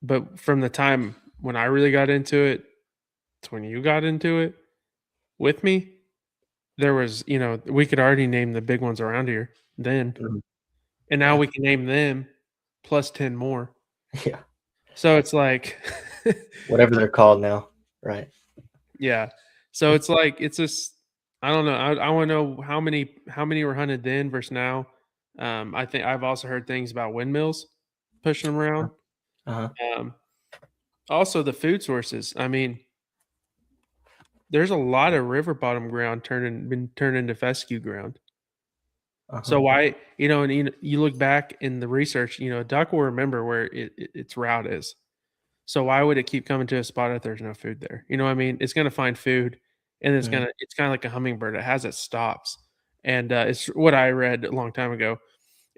But from the time when I really got into it to when you got into it with me, there was, we could already name the big ones around here then, Mhm. and now Yeah, we can name them plus 10 more. yeah, So it's like whatever they're called now, right? yeah. So it's like it's just I don't know. I wanna know how many were hunted then versus now. I think I've also heard things about windmills pushing them around. Uh-huh, Um, also the food sources. I mean, there's a lot of river bottom ground been turned into fescue ground. uh-huh. So why, and you look back in the research, a duck will remember where its route is. So why would it keep coming to a spot if there's no food there? You know what I mean? It's gonna find food, and Mhm, it's kinda like a hummingbird. It has its stops, and, it's what I read a long time ago,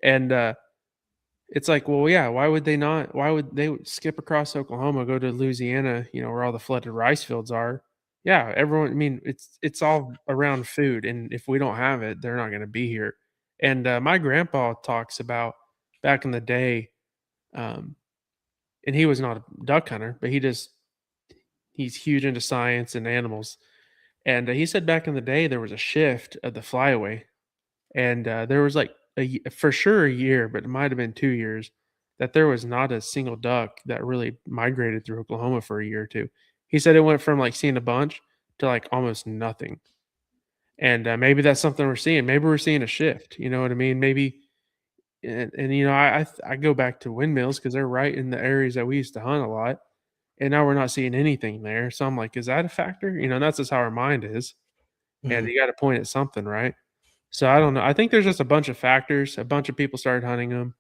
and, it's like, well, yeah, why would they skip across Oklahoma, go to Louisiana, where all the flooded rice fields are? Yeah, everyone I mean, it's all around food, and if we don't have it, they're not gonna be here, and, my grandpa talks about back in the day, um, and he was not a duck hunter, but he's huge into science and animals, and, he said back in the day, there was a shift of the flyaway, and, there was, like, for sure a year, but it might have been 2 years, that there was not a single duck that really migrated through Oklahoma for a year or 2. He said it went from, like, seeing a bunch to, like, almost nothing, and, maybe that's something we're seeing. Maybe we're seeing a shift, you know what I mean? Maybe I go back to windmills because 'cause they're right in the areas that we used to hunt a lot. And now we're not seeing anything there, so I'm like, "Is that a factor?" And that's just how our mind is, and mhm, you gotta point at something, right? So I don't know. I think there's just a bunch of factors. A bunch of people started hunting them.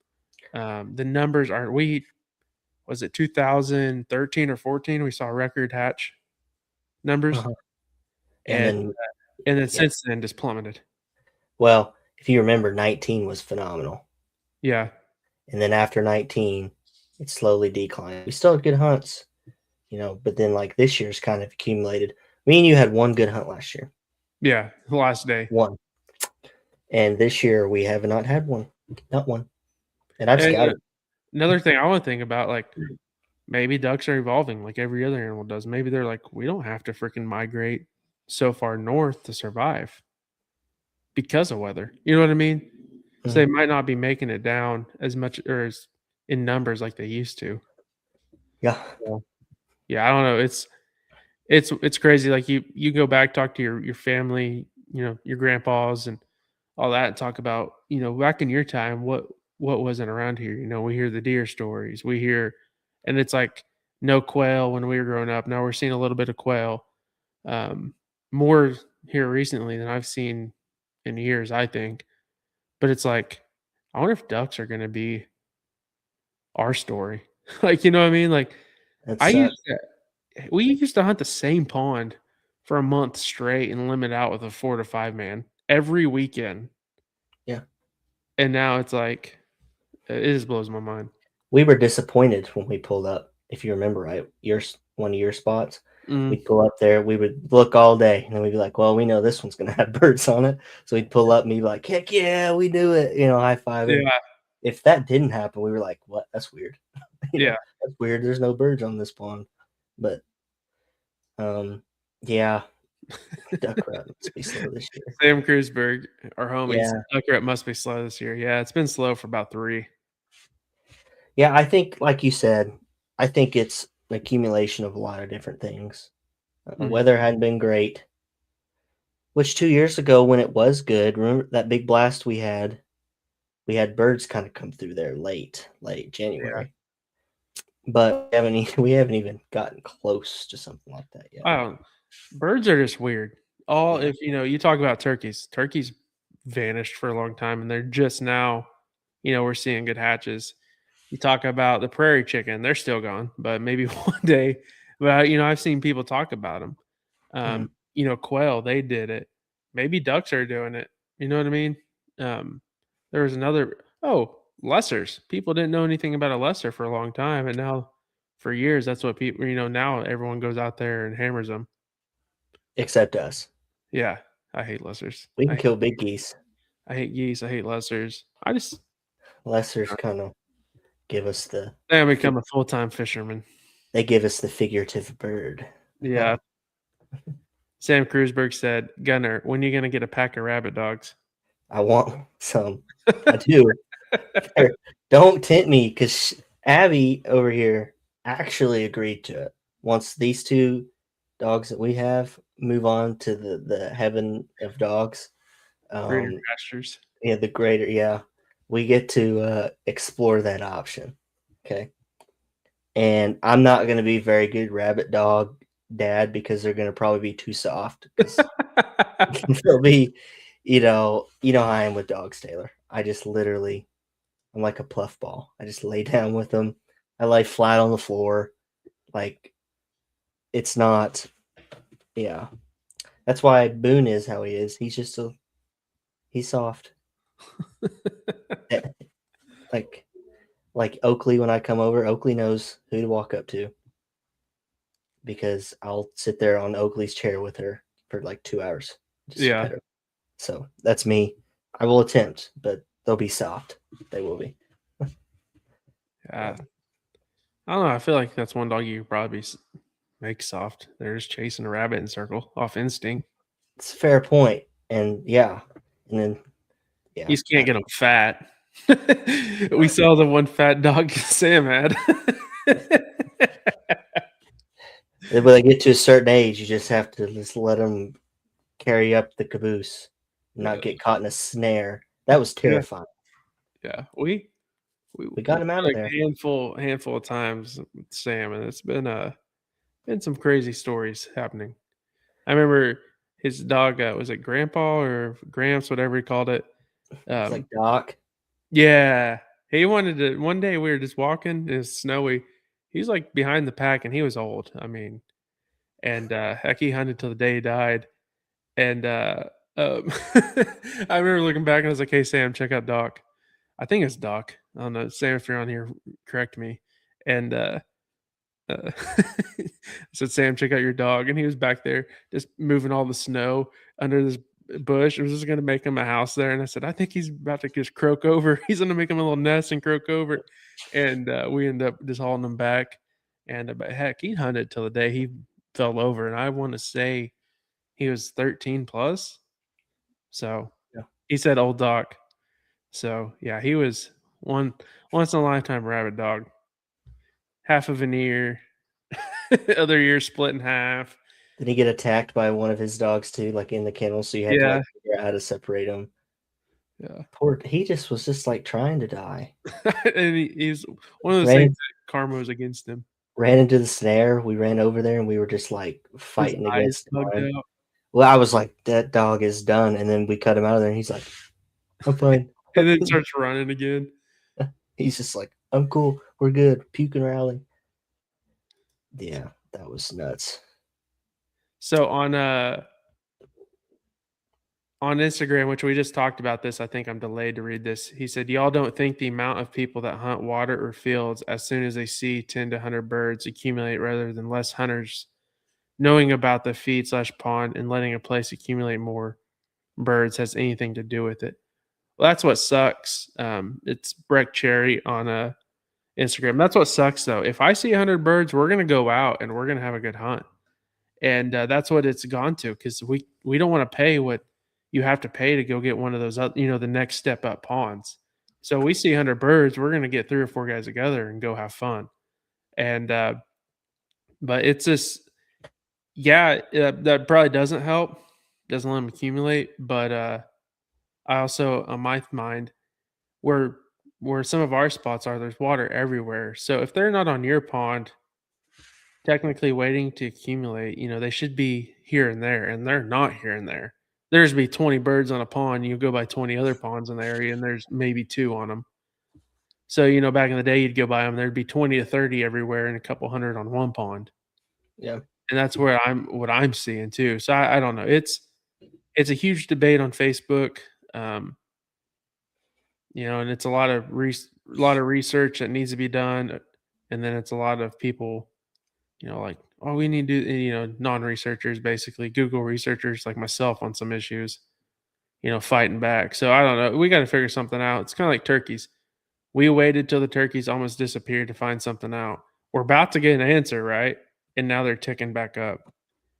The numbers aren't we was it 2013 or 14, we saw record hatch numbers, uh-huh, and and then and then yeah, since then just plummeted. well, if you remember, 19 was phenomenal, Yeah. and then after 19, it slowly declined. We still had good hunts, but then, like, this year's kind of accumulated. Me and you had one good hunt last year, Yeah, the last day. 1, and this year we have not had one, not one, and I've And scouted. another thing I wanna think about, like, maybe ducks are evolving like every other animal does. Maybe they're like, we don't have to freaking migrate so far north to survive because of weather. You know what I mean? So they Mhm. might not be making it down as much or as in numbers like they used to. Yeah. So, yeah, I don't know. It's crazy. Like you go back, talk to your family, your grandpas and all that, and talk about, back in your time, what wasn't around here. We hear the deer stories. We hear and it's like no quail when we were growing up. Now we're seeing a little bit of quail. More here recently than I've seen in years, I think. But it's like, I wonder if ducks are gonna be our story. Like, you know what I mean? Like, That I sucks. used to we used to hunt the same pond for a month straight and limit out with a 4 to 5 man every weekend, Yeah. and now it's like, it just blows my mind. We were disappointed when we pulled up, if you remember right, one of your spots. Mm, We'd pull up there, we would look all day, and then we'd be like, "Well, we know this one's gonna have birds on it." So we'd pull up and be like, "Heck yeah, we knew it," high-fiving. yeah, If that didn't happen, we were like, "What? That's weird." yeah. "That's weird, there's no birds on this pond." But, um, yeah, duck rut must be slow this year. Sam Kreuzberg, our homie, said Yeah. duck rut must be slow this year. Yeah, it's been slow for about 3. Yeah, I think, like you said, I think it's an accumulation of a lot of different things. Mhm. Weather hadn't been great, which 2 years ago when it was good, remember that big blast we had? We had birds kinda come through there late Yeah. January, but we haven't even gotten close to something like that yet. I don't Birds are just weird. All Yeah, if you talk about turkeys. Turkeys vanished for a long time, and they're just now, we're seeing good hatches. You talk about the prairie chicken, they're still gone, but maybe one day. But I've seen people talk about them. mhm. Quail, they did it. Maybe ducks are doing it. You know what I mean? Um, there was another. Oh, lessers. People didn't know anything about a lesser for a long time, and now, for years, that's what people. Now everyone goes out there and hammers them. Except us. Yeah, I hate lessers. We I can hate kill big geese. I hate geese. I hate lessers. I just Lessers kinda give us I fi become a full time fisherman. they give us the figurative bird. Yeah. Sam Kreuzberg said, "Gunner, when you gonna get a pack of rabbit dogs?" I want some. I do. There, don't tempt me, because Abby over here actually agreed to it. Once these 2 dogs that we have move on to the heaven of dogs, Greener um, pastures. yeah, the greater yeah, we get to, explore that option, okay? And I'm not gonna be very good rabbit dog dad because they're gonna probably be too soft, 'cause they'll be how I am with dogs, Taylor. I just literally I'm like a pluff ball. I just lay down with them. I lay flat on the floor. Like, it's not yeah. That's why Boone is how he is. He's soft. Eh, like like Oakley when I come over, Oakley knows who to walk up to because I'll sit there on Oakley's chair with her for like 2 hours. Just Yeah. pet her. So, that's me. I will attempt, but they'll be soft. They will be. Yeah. Um, I don't know. I feel like that's one dog you could probably make soft. They're just chasing a rabbit in circle off instinct. it's a fair point, and yeah, and then You yeah, just can't get them fat. We saw the one fat dog Sam had. when they get to a certain age, you just have to just let them carry up the caboose, not Yeah. get caught in a snare. That was Yeah. terrifying. Yeah. We We got him out of like there. handful of times with Sam, and it's been some crazy stories happening. I remember his dog, was it Grandpa or Gramps, whatever he called it? It's like, Um, "Doc." yeah, he wanted to. One day we were just walking, it was snowy. He's like behind the pack, and he was old. I mean, and heck, he hunted till the day he died. And um, I remember looking back, and I was like, "Hey, Sam, check out Doc." I think it's Doc. I don't know. Sam, if you're on here, correct me. And I said, "Sam, check out your dog," and he was back there just moving all the snow under this bush. It was just gonna make him a house there, and I said, "I think he's about to just croak over. He's gonna make him a little nest and croak over." And we ended up just hauling him back, And but heck, he hunted till the day he fell over, and I want to say he was 13 plus. So Yeah. he said old Doc. So yeah, he was once in a lifetime rabbit dog. Half of an ear, other ear split in half. Did he get attacked by one of his dogs too, like in the kennel? So you had to Yeah, like figure out how to separate them. yeah. Poor, he just was just like trying to die. And he's one of those things Ran that karma was against him. ran into the snare. We ran over there and we were just like His fighting eyes against bugged time. out. Well, I was like, that dog is done. And then we cut him out of there and he's like, I'm fine. And then starts running again. He's just like, I'm cool. We're good. Puke and rally. Yeah, that was nuts. So on Instagram, which we just talked about this, I think I'm delayed to read this. He said, "Y'all don't think the amount of people that hunt water or fields as soon as they see 10 to 100 birds accumulate rather than less hunters knowing about the feed/pond and letting a place accumulate more birds has anything to do with it?" Well, that's what sucks. It's Breck Cherry on Instagram. That's what sucks, though. If I see 100 birds, we're gonna go out and we're gonna have a good hunt, and that's what it's gone to because we don't want to pay what you have to pay to go get one of those, the next step up ponds. So we see 100 birds, we're gonna get 3 or 4 guys together and go have fun, and but it's just yeah, that probably doesn't help, doesn't let them accumulate, but I also, on my mind, where some of our spots are, there's water everywhere. So if they're not on your pond, technically waiting to accumulate, they should be here and there, and they're not here and there. There's be 20 birds on a pond. You go by 20 other ponds in the area, and there's maybe 2 on them. So back in the day, you'd go by them. There'd be 20 to 30 everywhere, and a couple hundred on one pond. Yeah. And that's where what I'm seeing too. So I don't know. It's a huge debate on Facebook. Um, and it's a lot of research that needs to be done, and then it's a lot of people, like, oh, we need to, non-researchers, basically Google researchers like myself on some issues, fighting back. So I don't know. We got to figure something out. It's kind of like turkeys. We waited till the turkeys almost disappeared to find something out. We're about to get an answer, right? And now they're ticking back up,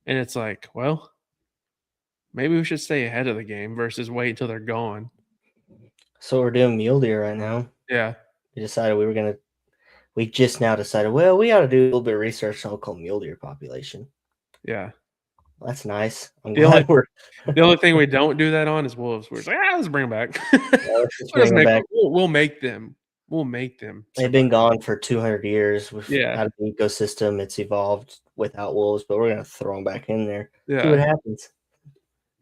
and it's like, well, maybe we should stay ahead of the game versus wait until they're gone. So we're doing mule deer right now. Yeah. We decided we just now decided, well, we ought to do a little bit of research on local mule deer population. Yeah. Well, that's nice. The only thing we don't do that on is wolves. We're just like, let's bring them back. Let's just bring them back. We'll make them. We'll make them. They've been gone for 200 years. Yeah. Out of the ecosystem, it's evolved without wolves, but we're going to throw them back in there. Yeah. See what happens.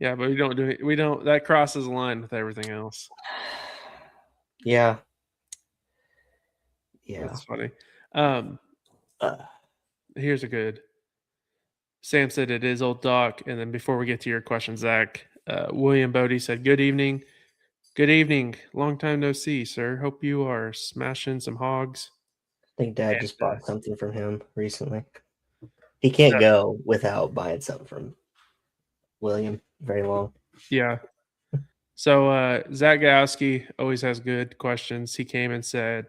Yeah, but we don't do it. We don't. That crosses the line with everything else. Yeah. Yeah. That's funny. Here's a good. Sam said it is old Doc, and then before we get to your question, Zach, William Bodie said, "Good evening, good evening. Long time no see, sir. Hope you are smashing some hogs." I think Dad just bought something from him recently. He can't go without buying something from William very long. Yeah. So Zach Gowski always has good questions. He came and said,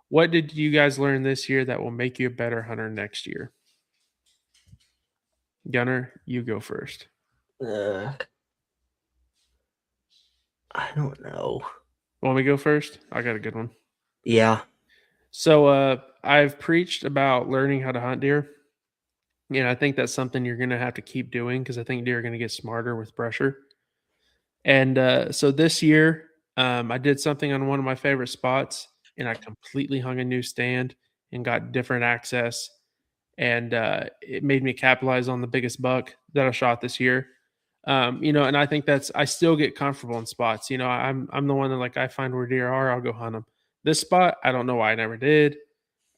"What did you guys learn this year that will make you a better hunter next year?" Gunner, you go first. I don't know. Want me to go first? I got a good one. Yeah. So I've preached about learning how to hunt deer. And I think that's something you're going to have to keep doing because I think deer are going to get smarter with pressure. And so this year, I did something on one of my favorite spots, and I completely hung a new stand and got different access. And it made me capitalize on the biggest buck that I shot this year. And I think I still get comfortable in spots. I'm the one that, like, I find where deer are, I'll go hunt them. This spot, I don't know why I never did.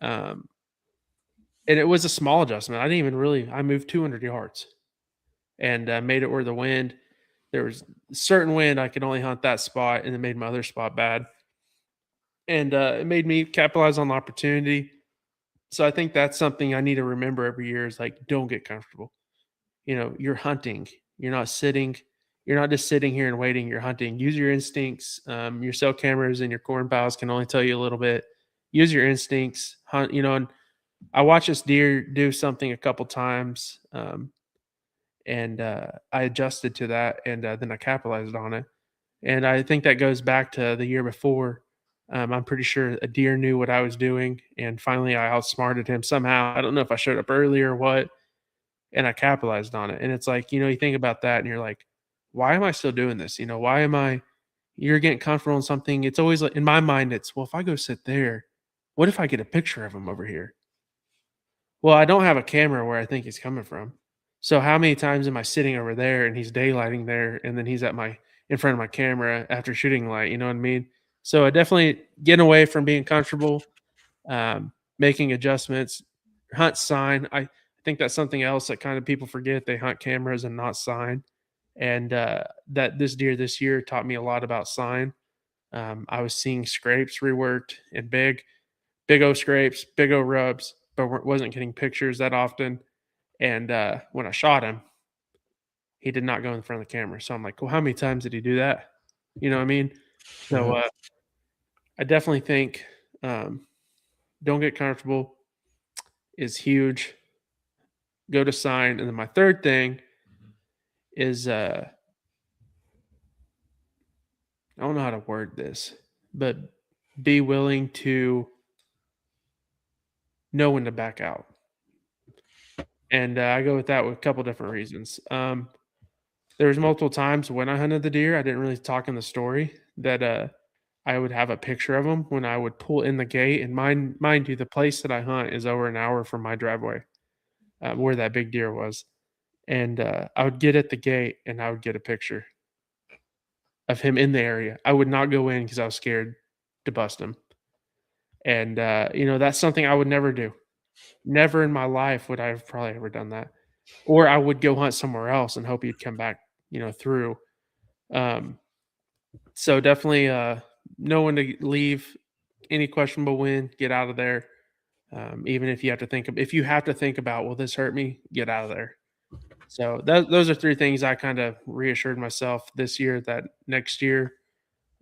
And it was a small adjustment. I moved 200 yards and made it where there was a certain wind, I could only hunt that spot, and it made my other spot bad. And it made me capitalize on the opportunity. So I think that's something I need to remember every year is, like, don't get comfortable. You're hunting. You're not sitting. You're not just sitting here and waiting. You're hunting. Use your instincts. Your cell cameras and your corn pals can only tell you a little bit. Use your instincts. Hunt, and I watched this deer do something a couple times, and I adjusted to that, and then I capitalized on it. And I think that goes back to the year before. I'm pretty sure a deer knew what I was doing, and finally I outsmarted him somehow. I don't know if I showed up early or what, and I capitalized on it. And it's like, you think about that and you're like, why am I still doing this? Why am I you're getting comfortable in something. It's always like in my mind, it's well, if I go sit there, what if I get a picture of him over here? Well, I don't have a camera where I think he's coming from. So how many times am I sitting over there and he's daylighting there and then he's at my in front of my camera after shooting light, you know what I mean? So I definitely getting away from being comfortable, making adjustments, hunt sign. I think that's something else that kind of people forget. They hunt cameras and not sign. And that this deer this year taught me a lot about sign. I was seeing scrapes reworked and big O scrapes, big O rubs, but wasn't getting pictures that often. And when I shot him, he did not go in front of the camera. So I'm like, well, how many times did he do that? You know what I mean? So Mhm. I definitely think don't get comfortable is huge. Go to sign. And then my third thing is I don't know how to word this, but be willing to know when to back out. And I go with that with a couple different reasons. There was multiple times when I hunted the deer, I didn't really talk in the story that I would have a picture of him when I would pull in the gate. And mind you, the place that I hunt is over an hour from my driveway, where that big deer was. And I would get at the gate and I would get a picture of him in the area. I would not go in because I was scared to bust him. And that's something I would never do. Never in my life would I have probably ever done that. Or I would go hunt somewhere else and hope he'd come back, through. Um, so definitely know when to leave any questionable wind, get out of there. Even if you have to think about, will this hurt me? Get out of there. So those are three things I kind of reassured myself this year that next year,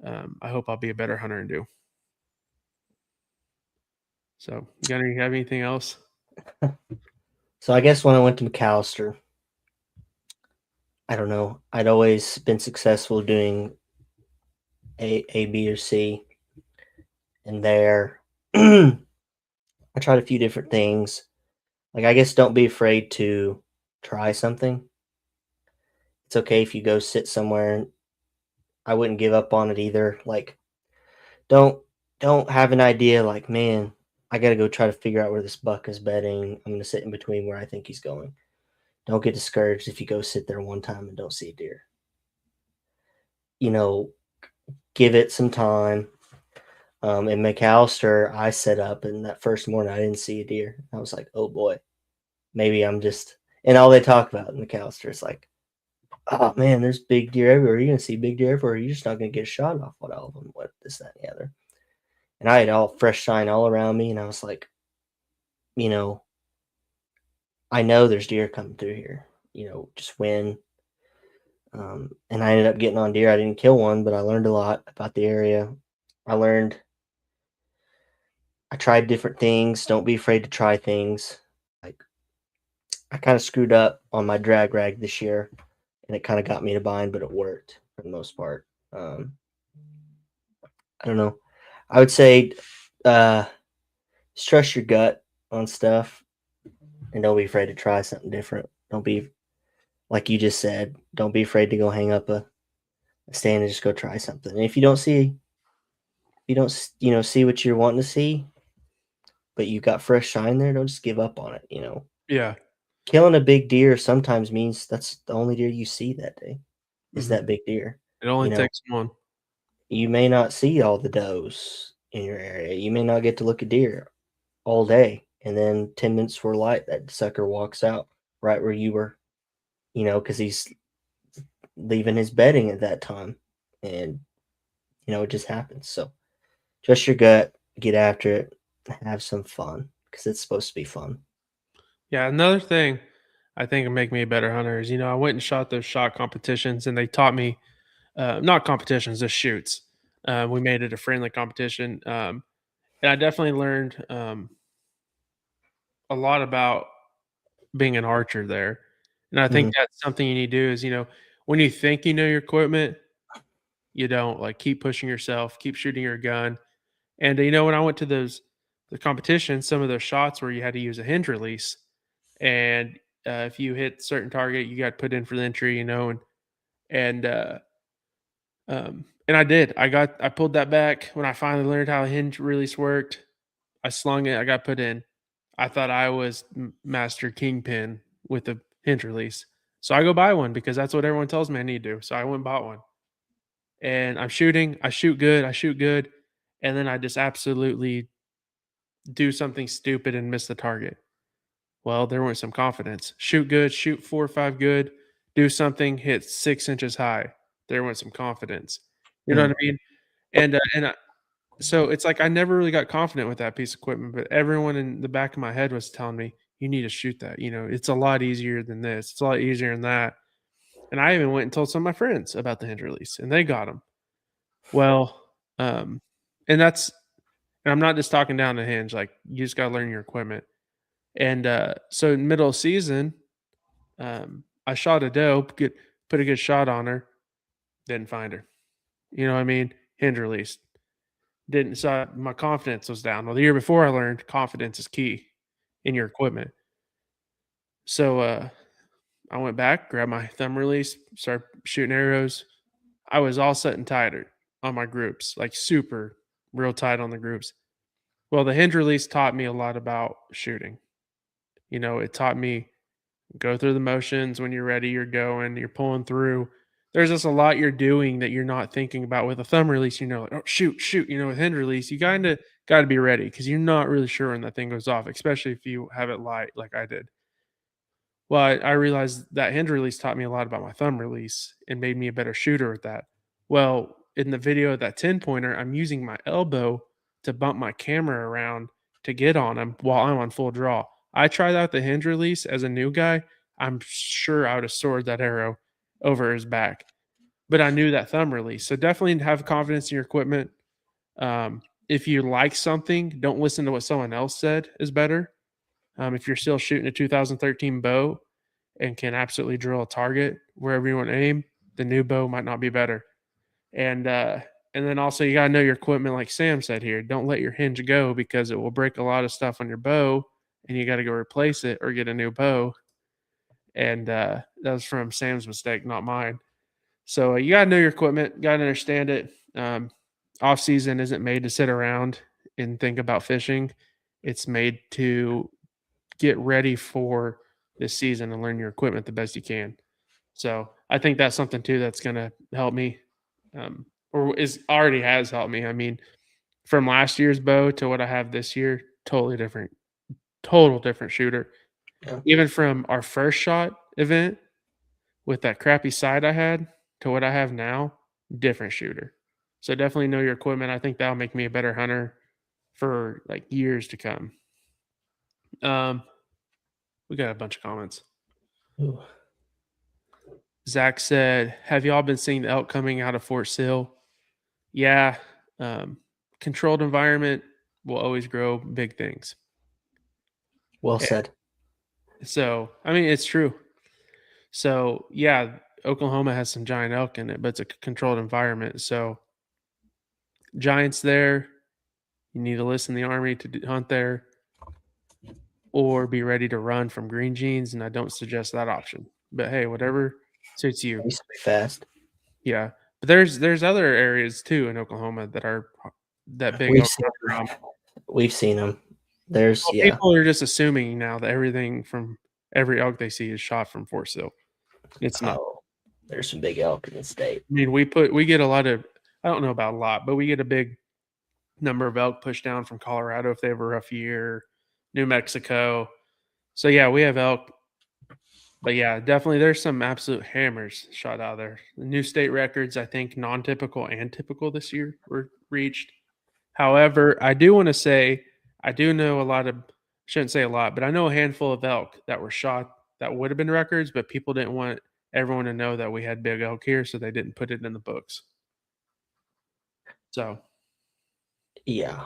I hope I'll be a better hunter and do. So, you have anything else? So I guess when I went to McAllister, I don't know. I'd always been successful doing A, B, or C, and there I tried a few different things. Like I guess don't be afraid to try something. It's okay if you go sit somewhere. And I wouldn't give up on it either. Like don't don't have an idea like, man, I got to go try to figure out where this buck is bedding. I'm going to sit in between where I think he's going. Don't get discouraged if you go sit there one time and don't see a deer. You know, give it some time. In McAllister, I set up, and that first morning I didn't see a deer. I was like, oh boy, maybe I'm just. And all they talk about in McAllister is like, oh man, there's big deer everywhere. You're gonna see big deer everywhere. You're just not gonna get a shot off what all of them, what this, that, and the other. And I had all fresh shine all around me, and I was like, you know, I know there's deer coming through here. Just when. And I ended up getting on deer. I didn't kill one, but I learned a lot about the area. I tried different things. Don't be afraid to try things. Like I kind of screwed up on my drag rag this year, and it kind of got me to bind, but it worked for the most part. I don't know. I would say uh, just trust your gut on stuff, and don't be afraid to try something different. Don't be like you just said. Don't be afraid to go hang up a stand and just go try something. And if you don't see what you're wanting to see, but you got fresh shine there, don't just give up on it. Yeah. Killing a big deer sometimes means that's the only deer you see that day is Mhm. that big deer. It only You know, takes one. you may not see all the does in your area. You may not get to look at deer all day. And then 10 minutes before light, that sucker walks out right where you were, because he's leaving his bedding at that time. And, it just happens. So trust your gut, get after it, have some fun because it's supposed to be fun. Yeah, another thing I think will make me a better hunter is, I went and shot those shot competitions and they taught me, not competitions, just shoots. We made it a friendly competition. And I definitely learned a lot about being an archer there, and I think Mhm. that's something you need to do is, when you think you know your equipment, you don't, like, keep pushing yourself, keep shooting your gun, and, when I went to the competition, some of those shots where you had to use a hinge release, and, if you hit certain target, you got put in for the entry, and, and I did. I pulled that back when I finally learned how a hinge release worked. I slung it, I got put in. I thought I was master kingpin with the hinge release. So I go buy one because that's what everyone tells me I need to do. So I went and bought one. And I'm shooting, I shoot good, and then I just absolutely do something stupid and miss the target. Well, there went some confidence. Shoot good, shoot 4 or 5 good, do something, hit 6 inches high. There went some confidence. You know what Mhm. I mean? And so it's like I never really got confident with that piece of equipment, but everyone in the back of my head was telling me, "You need to shoot that, it's a lot easier than this. It's a lot easier than that." And I even went and told some of my friends about the hinge release, and they got them. Well, um, and that's and I'm not just talking down the hinge, like, you just gotta learn your equipment. And, so in middle of season, I shot a doe, put a good shot on her, didn't find her. You know what I mean? Hinge release. Didn't so my confidence was down. Well, the year before I learned confidence is key in your equipment. So, I went back, grabbed my thumb release, started shooting arrows. I was all set and tighter on my groups, like super real tight on the groups. Well, the hinge release taught me a lot about shooting. It taught me go through the motions. When you're ready, you're going, you're pulling through. There's just a lot you're doing that you're not thinking about with a thumb release. Like, oh, shoot, shoot. With hinge release, you kind of got to be ready because you're not really sure when that thing goes off, especially if you have it light like I did. Well, I realized that hinge release taught me a lot about my thumb release and made me a better shooter at that. Well, in the video of that 10 pointer, I'm using my elbow to bump my camera around to get on him while I'm on full draw. I tried out the hinge release as a new guy. I'm sure I would have soared that arrow over his back, but I knew that thumb release. So definitely have confidence in your equipment. If you like something, don't listen to what someone else said is better. If you're still shooting a 2013 bow and can absolutely drill a target wherever you want to aim, the new bow might not be better. And and then also you gotta know your equipment, like Sam said here. Don't let your hinge go because it will break a lot of stuff on your bow, and you got to go replace it or get a new bow. And that was from Sam's mistake, not mine. So you gotta know your equipment, gotta understand it. Off season isn't made to sit around and think about fishing. It's made to get ready for this season and learn your equipment the best you can. So I think that's something too that's going to help me, or is already has helped me. I mean, from last year's bow to what I have this year, totally different, total different shooter. Yeah. Even from our first shot event with that crappy sight I had to what I have now, different shooter. So definitely know your equipment. I think that'll make me a better hunter for like years to come. Um, we got a bunch of comments. Ooh. Zach said, "Have y'all been seeing the elk coming out of Fort Sill?" Yeah, um, controlled environment will always grow big things. Well Eh, said. So, I mean, it's true. So, yeah, Oklahoma has some giant elk in it, but it's a controlled environment. So, giants there, you need to listen to the army to hunt there, or be ready to run from green jeans. And I don't suggest that option. But hey, whatever suits It you. used to be fast. Yeah, but there's other areas too in Oklahoma that are that big We've elk seen come them. from. We've seen them. There's Well, yeah. people are just assuming now that everything from every elk they see is shot from Fort Sill. It's not. Oh, there's some big elk in the state. I mean, we get a lot of, I don't know about a lot, but we get a big number of elk pushed down from Colorado if they have a rough year, New Mexico. So yeah, we have elk, but yeah, definitely there's some absolute hammers shot out there. The new state records, I think, non-typical and typical this year were reached. However, I do want to say I do know a lot of, shouldn't say a lot, but I know a handful of elk that were shot that would have been records, but people didn't want everyone to know that we had big elk here, so they didn't put it in the books. So, Yeah.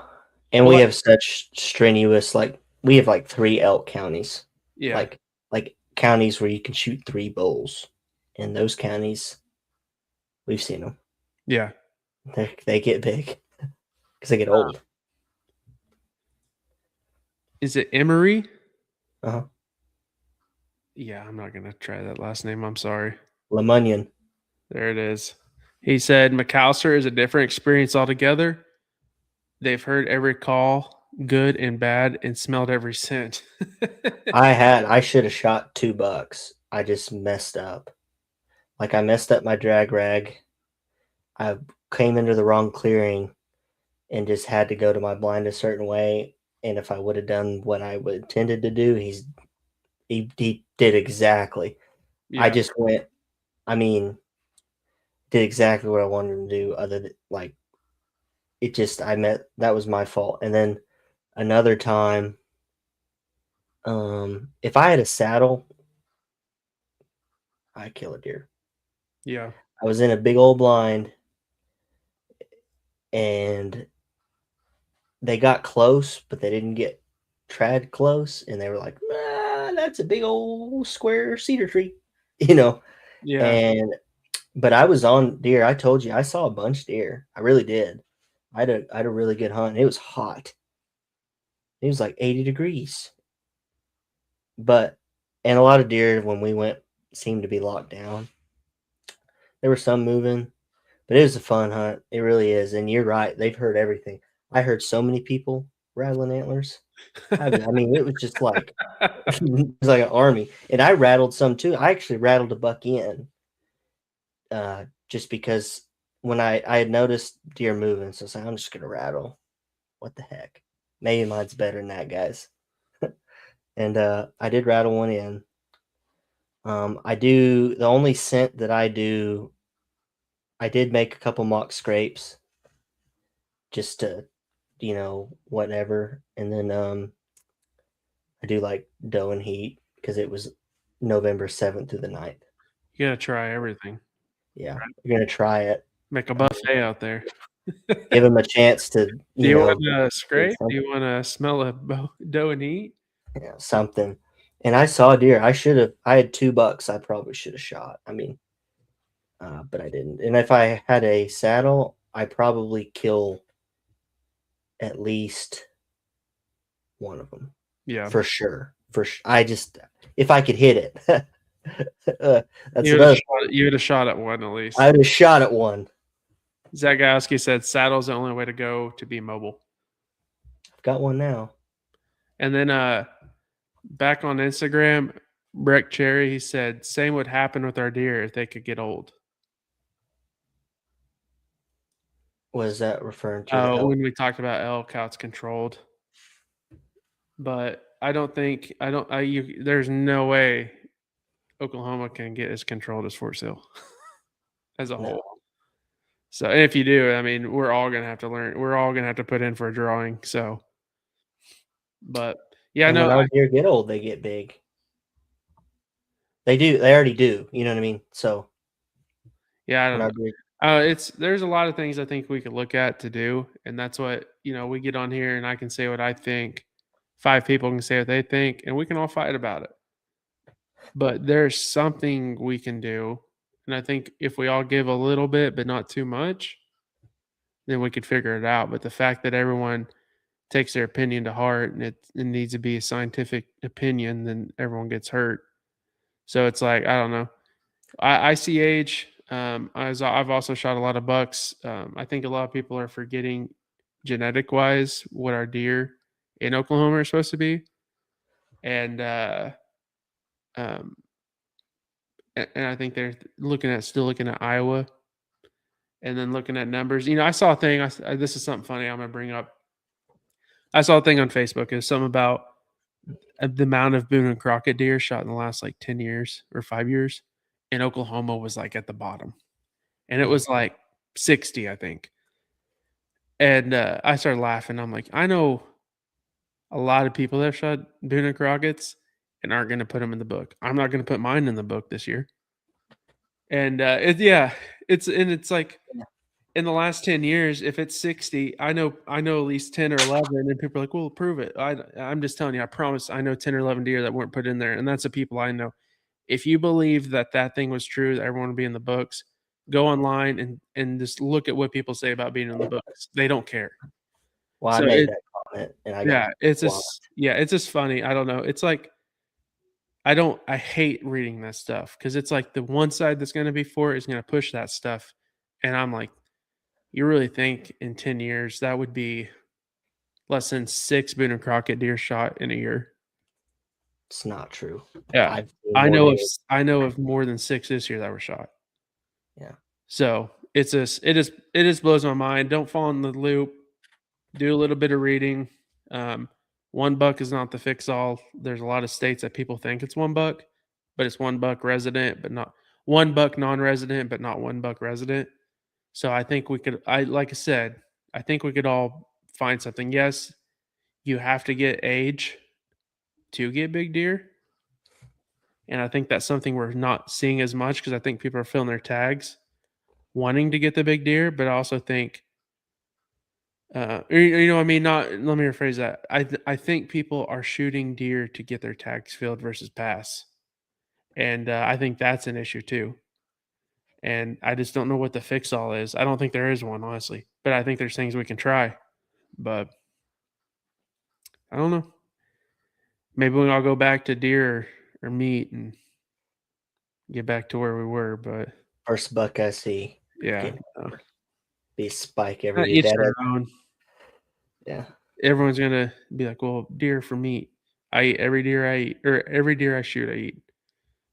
And but we like, have such strenuous like we have like 3 elk counties, Yeah. like counties where you can shoot 3 bulls. In those counties, we've seen them. Yeah. They get big because they get old. Is it Emery? Uh-huh. Yeah, I'm not gonna try that last name. I'm sorry. Lemunion. There it is. He said McAllister is a different experience altogether. They've heard every call, good and bad, and smelled every scent. I should have shot $2. I just messed up. Like I messed up my drag rag. I came into the wrong clearing and just had to go to my blind a certain way. And if I would have done what I intended to do, he did exactly. Yeah. I just went. I mean, did exactly what I wanted him to do. Other than like, it just that was my fault. And then another time, if I had a saddle, I'd kill a deer. Yeah. I was in a big old blind, and they got close, but they didn't get trad close, and they were like, that's a big old square cedar tree, you know. Yeah. And but I was on deer. I told you I saw a bunch of deer. I really did. I had a really good hunt. It was hot. It was like 80 degrees. But and a lot of deer when we went seemed to be locked down. There were some moving, but it was a fun hunt. It really is. And you're right. They've heard everything. I heard so many people rattling antlers. I mean, it was just like it was like an army. And I rattled some too. I actually rattled a buck in, just because when I had noticed deer moving, so I was like, I'm just gonna rattle. What the heck? Maybe mine's better than that, guys. And I did rattle one in. I do the only scent that I do. I did make a couple mock scrapes, just to, whatever. And then I do like doe and heat because it was November 7th through the 9th. You gotta try everything. Yeah, you're gonna try it. Make a buffet out there. Give them a chance to, Do you want to get scrape? Do something. you want to smell a doe and eat? Yeah, something. And I saw a deer. I had $2 I probably should have shot. I mean, but I didn't. And if I had a saddle, I probably kill at least one of them. Yeah. For sure. I just, if I could hit it. That's You another. would have shot at one at least. I would have shot at one. Zagowski said saddle's the only way to go to be mobile. I've got one now. And then back on Instagram, Breck Cherry, he said, same would happen with our deer if they could get old. What is that referring to? When we talked about elk, how it's controlled. But there's no way Oklahoma can get as controlled as Fort Sill as a whole. So if you do, I mean, we're all going to have to learn. We're all going to have to put in for a drawing. So, but yeah, and when our deer get old, they get big. They do. They already do. You know what I mean? So, yeah, I don't know. There's a lot of things I think we could look at to do, and that's what we get on here, and I can say what I think. 5 people can say what they think, and we can all fight about it. But there's something we can do, and I think if we all give a little bit, but not too much, then we could figure it out. But the fact that everyone takes their opinion to heart, and it needs to be a scientific opinion, then everyone gets hurt. So it's like, I don't know. ICH. I've also shot a lot of bucks. I think a lot of people are forgetting genetic wise what our deer in Oklahoma are supposed to be. And I think they're still looking at Iowa and then looking at numbers. I saw a thing. This is something funny I'm going to bring up. I saw a thing on Facebook. It was something about the amount of Boone and Crockett deer shot in the last like 10 years or 5 years. And Oklahoma was like at the bottom. And it was like 60, I think. And I started laughing. I'm like, I know a lot of people that have shot Boone and Crockett's and aren't going to put them in the book. I'm not going to put mine in the book this year. And it's like, in the last 10 years, if it's 60, I know at least 10 or 11, and people are like, "Well, prove it." I'm just telling you, I promise I know 10 or 11 deer that weren't put in there, and that's the people I know. If you believe that that thing was true, that everyone would be in the books, go online and just look at what people say about being in the books. They don't care. Well, I So made it that comment and I got yeah, it's just blocked. yeah, it's just funny. I don't know. It's like I hate reading that stuff because it's like the one side that's gonna be for it is gonna push that stuff, and I'm like, "You really think in 10 years that would be less than 6 Boone and Crockett deer shot in a year?" It's not true. Yeah. I've seen more deer. I know of more than 6 this year that were shot. Yeah. So, it's just it just blows my mind. Don't fall in the loop. Do a little bit of reading. Um, 1 buck is not the fix all. There's a lot of states that people think it's 1 buck, but it's 1 buck resident, but not 1 buck non-resident, but not 1 buck resident. So I think we could like I said, I think we could all find something. Yes, you have to get age to get big deer, and I think that's something we're not seeing as much because I think people are filling their tags wanting to get the big deer, but I also think you know, what I mean, not let me rephrase that. I think people are shooting deer to get their tags filled versus pass, and I think that's an issue too. And I just don't know what the fix all is. I don't think there is one, honestly, but I think there's things we can try. But I don't know. Maybe we all go back to deer or meat and get back to where we were. But First buck I see yeah, getting be a spike every year. each That their own. yeah. Everyone's gonna be like, "Well, deer for meat. I eat every deer I eat, or every deer I shoot, I eat."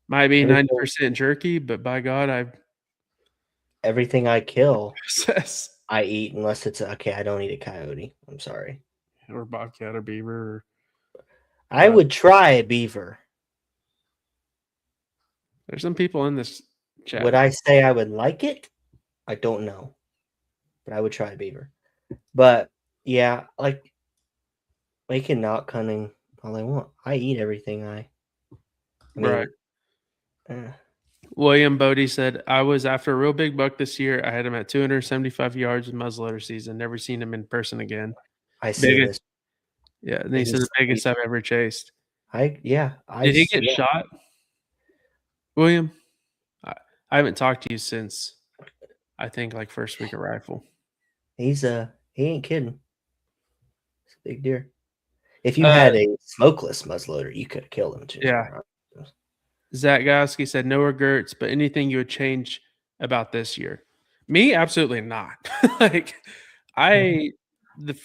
Might be Everything 90% jerky, but by God, I everything I kill, process I eat unless it's okay, I don't eat a coyote. I'm sorry. or bobcat or beaver. I would try a beaver. There's some people in this chat. Would I say I would like it? I don't know. But I would try a beaver. But yeah, like they can knock hunting all they want. I eat everything I Right. mean, eh, William Bodie said, "I was after a real big buck this year. I had him at 275 yards in muzzleloader season. Never seen him in person again. I seen Biggest, this. yeah." And he said the biggest I've ever chased. Did he get shot, William? I, I haven't talked to you since I think like first week of rifle. He ain't kidding. It's a big deer. If you Uh, had a smokeless muzzleloader, you could have killed him too. yeah. Zach Gowski said no regrets, but anything you would change about this year? Me, absolutely not. Like I the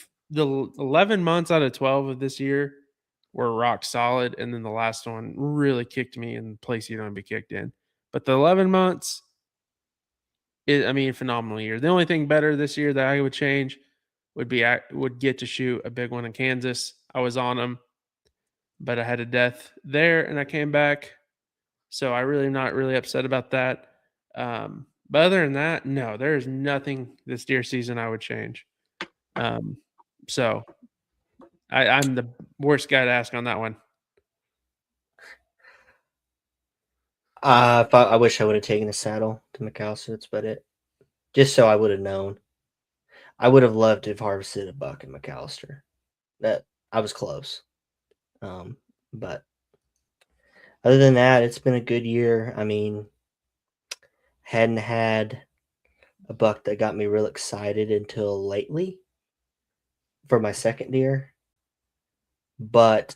11 months out of 12 of this year were rock solid, and then the last one really kicked me in the place you don't be kicked in. But the 11 months, I mean, phenomenal year. The only thing better this year that I would change would be I would get to shoot a big one in Kansas. I was on them, but I had a death there, and I came back. So I really am not really upset about that. But other than that, no, there is nothing this deer season I would change. Um, so I'm the worst guy to ask on that one. I wish I would have taken the saddle to McAllister. That's about it. Just so I would have known. I would have loved to have harvested a buck at McAllister. That I was close. But other than that, it's been a good year. I mean, hadn't had a buck that got me real excited until lately for my second deer. But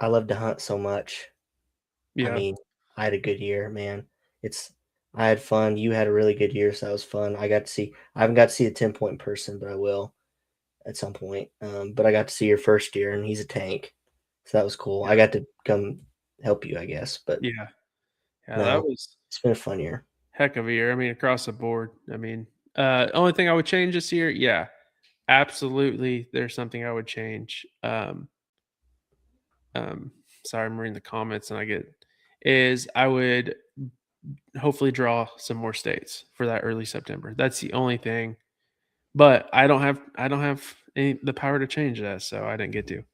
I love to hunt so much. I Yeah. mean, I had a good year, man. I had fun. You had a really good year, so that was fun. I haven't got to see a 10-point in person, but I will at some point. But I got to see your first deer, and he's a tank, so that was cool. Yeah. I got to come help you, I guess. But Yeah. Yeah. That no, was it's been a fun year. heck of a year. I mean, across the board. I mean, only thing I would change this year, yeah, absolutely. There's something I would change. Sorry, I'm reading the comments and I would hopefully draw some more states for that early September. That's the only thing. But I don't have the power to change that, so I didn't get to.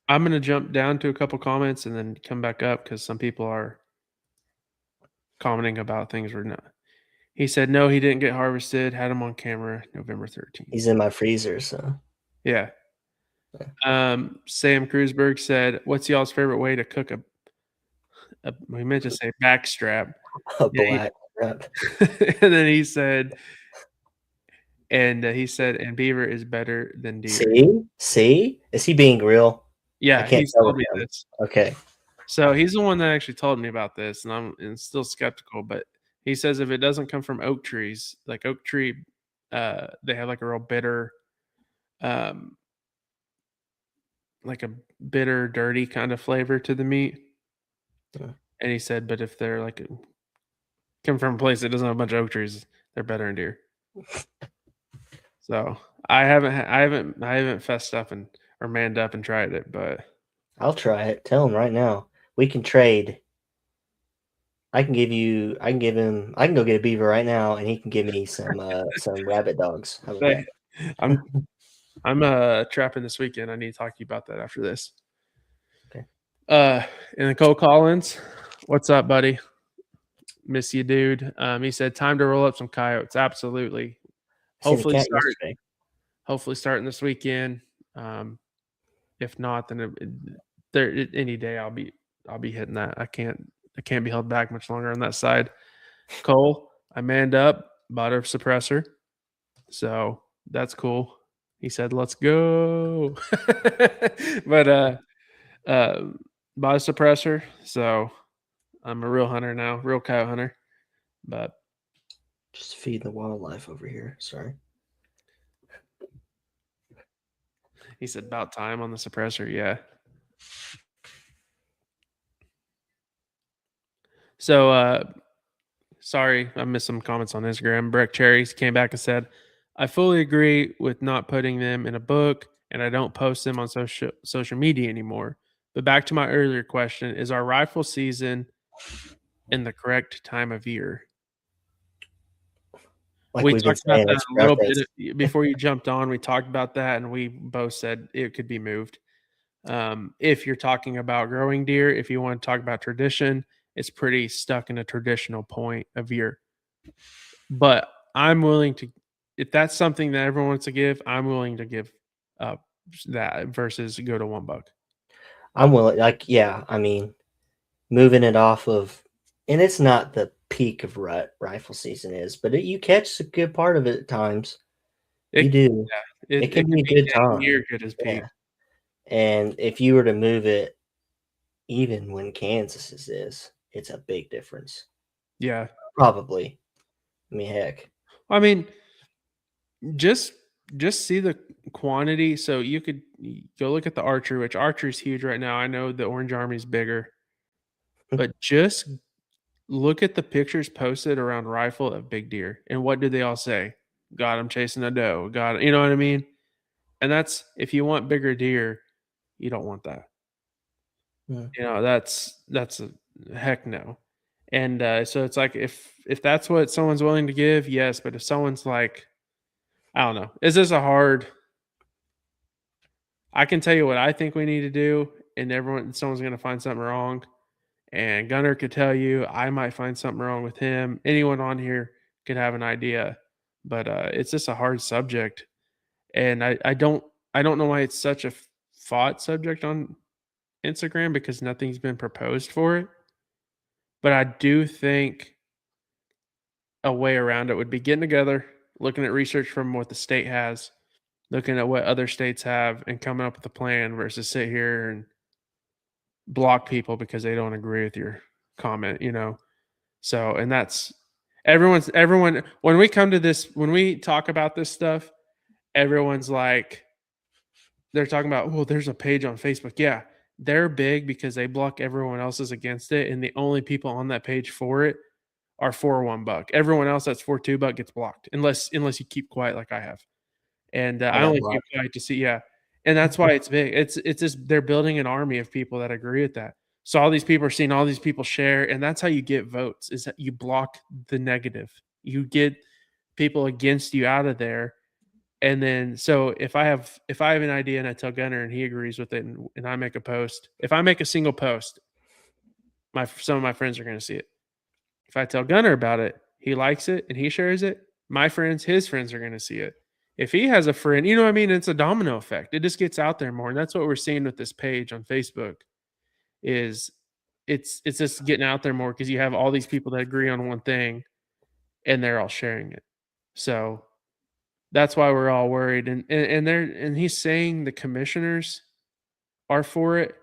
I'm gonna jump down to a couple comments and then come back up because some people are commenting about things we're not. He said no, he didn't get harvested. Had him on camera November 13th. He's in my freezer, so Yeah. Sam Kreuzberg said, "What's y'all's favorite way to cook a?" We meant to say backstrap. a Yeah, black wrap. and then he said, and beaver is better than deer. See, is he being real? Yeah, I can't he's tell told with me him. this. Okay. So he's the one that actually told me about this, and I'm still skeptical. But he says if it doesn't come from oak trees, like oak tree, they have like a real bitter, um, like a bitter, dirty kind of flavor to the meat. Yeah. And he said, but if they're like come from a place that doesn't have a bunch of oak trees, they're better in deer. So I haven't fessed up or manned up and tried it, but I'll try it. Tell him right now. We can trade. I can give him. I can go get a beaver right now, and he can give me some rabbit dogs. How about that? I'm trapping this weekend. I need to talk to you about that after this. Okay. And then Cole Collins, what's up, buddy? Miss you, dude. He said time to roll up some coyotes. Absolutely. Hopefully starting this weekend. If not, then any day I'll be hitting that. I can't be held back much longer on that side. Cole, I manned up, bought a suppressor, so that's cool. He said, "Let's go," but bought a suppressor, so I'm a real hunter now, real coyote hunter. But just feeding the wildlife over here. Sorry. He said about time on the suppressor. Yeah. So, sorry, I missed some comments on Instagram. Breck Cherries came back and said, I fully agree with not putting them in a book, and I don't post them on social media anymore. But back to my earlier question, is our rifle season in the correct time of year? Like we we've been talked about saying, that it's a little preference. bit before you jumped on. We talked about that, and we both said it could be moved. If you're talking about growing deer, if you want to talk about tradition, it's pretty stuck in a traditional point of year. But I'm willing to, if that's something that everyone wants to give, I'm willing to give up that versus go to $1. I'm willing, like, yeah, I mean, moving it off of, and it's not the peak of rifle season is, but you catch a good part of it at times. You do. Yeah, it can be a good time. Near good as peak. Yeah. And if you were to move it, even when Kansas is, it's a big difference. Yeah. Probably. I mean, heck. I mean, just see the quantity. So you could go look at the archery, which archery is huge right now. I know the Orange Army is bigger, but just look at the pictures posted around rifle of big deer, and what do they all say? God, I'm chasing a doe. God, you know what I mean? And that's, if you want bigger deer, you don't want that. Yeah. You know, that's a heck no. And so it's like if that's what someone's willing to give, yes. But if someone's like, I don't know, is this a hard? I can tell you what I think we need to do, and someone's going to find something wrong. And Gunner could tell you, I might find something wrong with him. Anyone on here could have an idea, but it's just a hard subject, and I don't know why it's such a fought subject on Instagram, because nothing's been proposed for it. But I do think a way around it would be getting together, looking at research from what the state has, looking at what other states have, and coming up with a plan versus sit here and block people because they don't agree with your comment, you know? So, and that's everyone, when we come to this, when we talk about this stuff, everyone's like, they're talking about, well, there's a page on Facebook. Yeah, they're big because they block everyone else's against it. And the only people on that page for it are for $1. Everyone else that's for $2 gets blocked unless you keep quiet like I have. And I only keep quiet to see, yeah. And that's why it's big. It's just, they're building an army of people that agree with that. So all these people are seeing all these people share, and that's how you get votes, is that you block the negative. You get people against you out of there. And then, so if I have an idea and I tell Gunner and he agrees with it, and I make a post, if I make a single post, some of my friends are going to see it. If I tell Gunner about it, he likes it and he shares it, my friends, his friends are going to see it. If he has a friend, you know what I mean? It's a domino effect. It just gets out there more. And that's what we're seeing with this page on Facebook is it's just getting out there more because you have all these people that agree on one thing and they're all sharing it. So that's why we're all worried. And he's saying the commissioners are for it.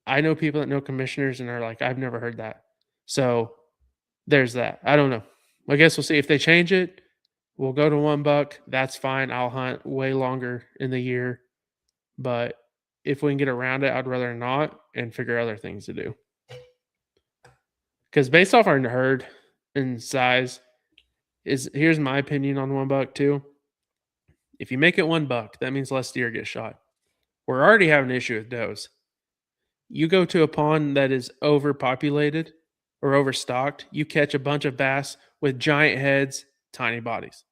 I know people that know commissioners and are like, I've never heard that. So there's that. I don't know. I guess we'll see if they change it. We'll go to $1. That's fine. I'll hunt way longer in the year. But if we can get around it, I'd rather not and figure other things to do. Because based off our herd and size, here's my opinion on $1 too. If you make it $1, that means less deer get shot. We're already having an issue with does. You go to a pond that is overpopulated or overstocked, you catch a bunch of bass with giant heads, tiny bodies.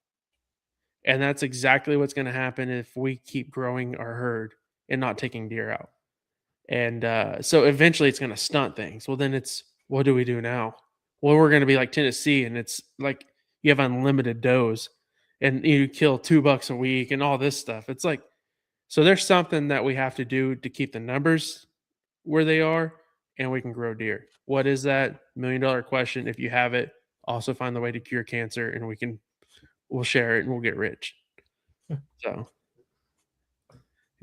And that's exactly what's going to happen if we keep growing our herd and not taking deer out. And so eventually it's going to stunt things. Well, then it's, what do we do now? Well, we're going to be like Tennessee, and it's like you have unlimited does and you kill $2 a week and all this stuff. It's like, so there's something that we have to do to keep the numbers where they are and we can grow deer. What is that? $1 million question. If you have it, also find the way to cure cancer and we'll share it and we'll get rich. So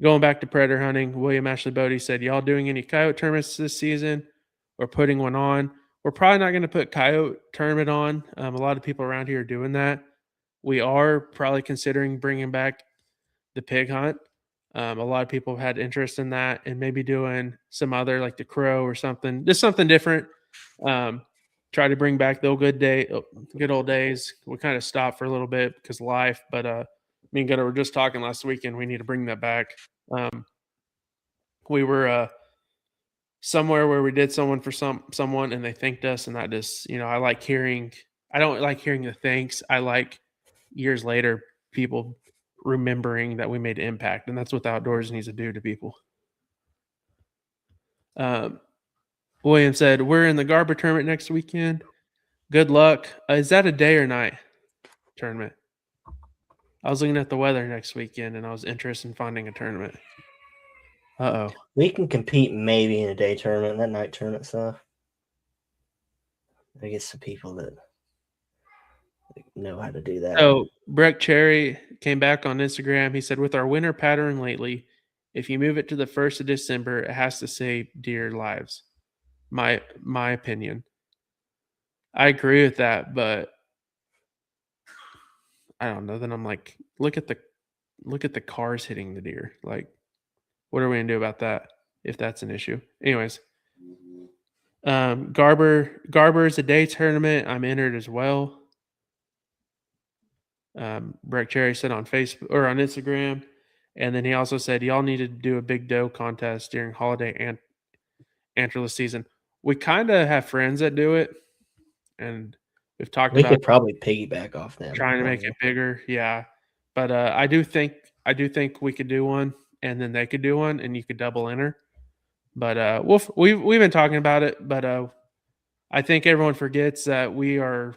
going back to predator hunting, William Ashley Bodie said, y'all doing any coyote tournaments this season or putting one on? We're probably not going to put coyote tournament on. A lot of people around here are doing that. We are probably considering bringing back the pig hunt. A lot of people have had interest in that and maybe doing some other like the crow or something, just something different. Try to bring back the good old days. We kind of stopped for a little bit because of life, but me and Gunnar were just talking last weekend. We need to bring that back. We were somewhere where we did someone for someone and they thanked us, and that just, I don't like hearing the thanks. I like years later people remembering that we made an impact, and that's what the outdoors needs to do to people. William said, we're in the Garber tournament next weekend. Good luck. Is that a day or night tournament? I was looking at the weather next weekend and I was interested in finding a tournament. We can compete maybe in a day tournament, that night tournament stuff. I get some people that know how to do that. So Breck Cherry came back on Instagram. He said, with our winter pattern lately, if you move it to the 1st of December, it has to save deer lives. My opinion. I agree with that, but I don't know. Then I'm like, look at the cars hitting the deer. Like, what are we gonna do about that if that's an issue? Anyways, Garber is a day tournament. I'm entered as well. Breck Cherry said on Facebook or on Instagram, and then he also said y'all need to do a big doe contest during holiday and antlerless season. We kind of have friends that do it, and we've talked about. We could probably piggyback off them, trying to make it bigger, yeah. But I do think we could do one, and then they could do one, and you could double enter. But we've been talking about it, but I think everyone forgets that we are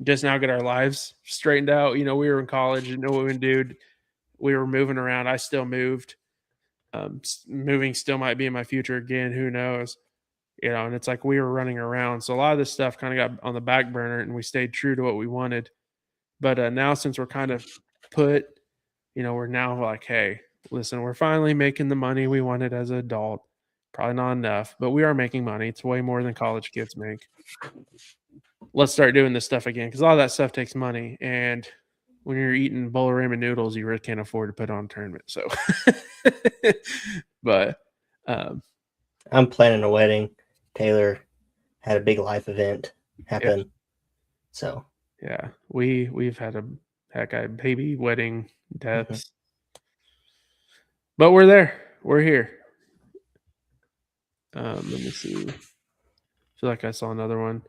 just now get our lives straightened out. We were in college and know what we do. We were moving around. I still moved. Moving still might be in my future again. Who knows? And it's like we were running around. So a lot of this stuff kind of got on the back burner and we stayed true to what we wanted. But now since we're kind of put, we're now like, hey, listen, we're finally making the money we wanted as an adult. Probably not enough, but we are making money. It's way more than college kids make. Let's start doing this stuff again because a lot of that stuff takes money. And when you're eating a bowl of ramen noodles, you really can't afford to put on a tournament. So, but I'm planning a wedding. Taylor had a big life event happen. Yeah. So yeah, we've had a baby, wedding, deaths. Mm-hmm. But we're there. We're here. Let me see. I feel like I saw another one.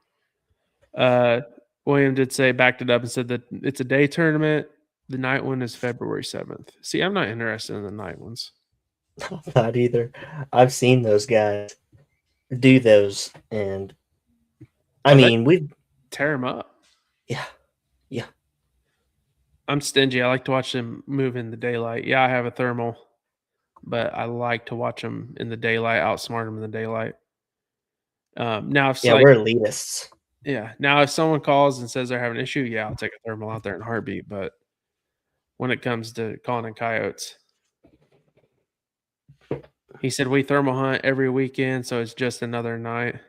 William did say, backed it up and said that it's a day tournament. The night one is February 7th. See, I'm not interested in the night ones. Not either. I've seen those guys do those, and we tear them up. Yeah. Yeah. I'm stingy. I like to watch them move in the daylight. Yeah, I have a thermal, but I like to watch them in the daylight, outsmart them in the daylight. Now if Yeah, like we're elitists. yeah, now if someone calls and says they're having an issue, yeah, I'll take a thermal out there in a heartbeat. But when it comes to calling in coyotes, he said we thermal hunt every weekend, so it's just another night.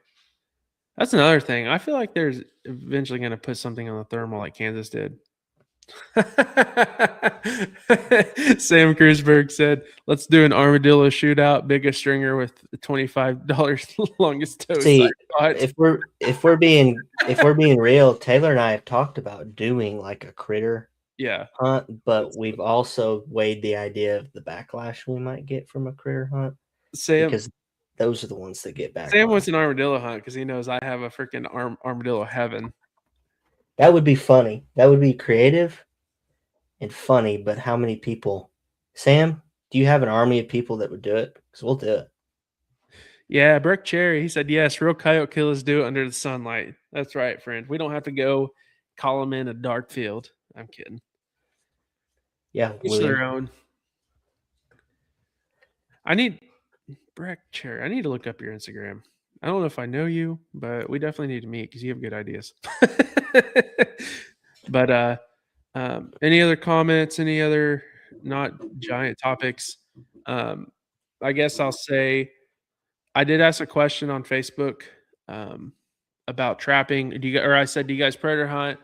That's another thing. I feel like there's eventually going to put something on the thermal like Kansas did. Sam Kreisberg said, "Let's do an armadillo shootout. Biggest stringer with the $25 longest toes I See, caught." if we're being real, Taylor and I have talked about doing like a critter Yeah, hunt, but we've also weighed the idea of the backlash we might get from a critter hunt Sam. because those are the ones that get Sam backlash. wants an armadillo hunt because he knows I have a freaking armadillo heaven. That would be funny. That would be creative and funny, but how many people? Sam, do you have an army of people that would do it? Because we'll do it. Yeah, Brooke Cherry. He said, "Yes, real coyote killers do it under the sunlight." That's right, friend. We don't have to go call them in a dark field. I'm kidding. Yeah, Each their William. own. I need Brooke Cherry. I need to look up your Instagram. I don't know if I know you, but we definitely need to meet because you have good ideas. But any other comments? Any other not giant topics? Um, I guess I'll say I did ask a question on Facebook about trapping. I said, do you guys predator hunt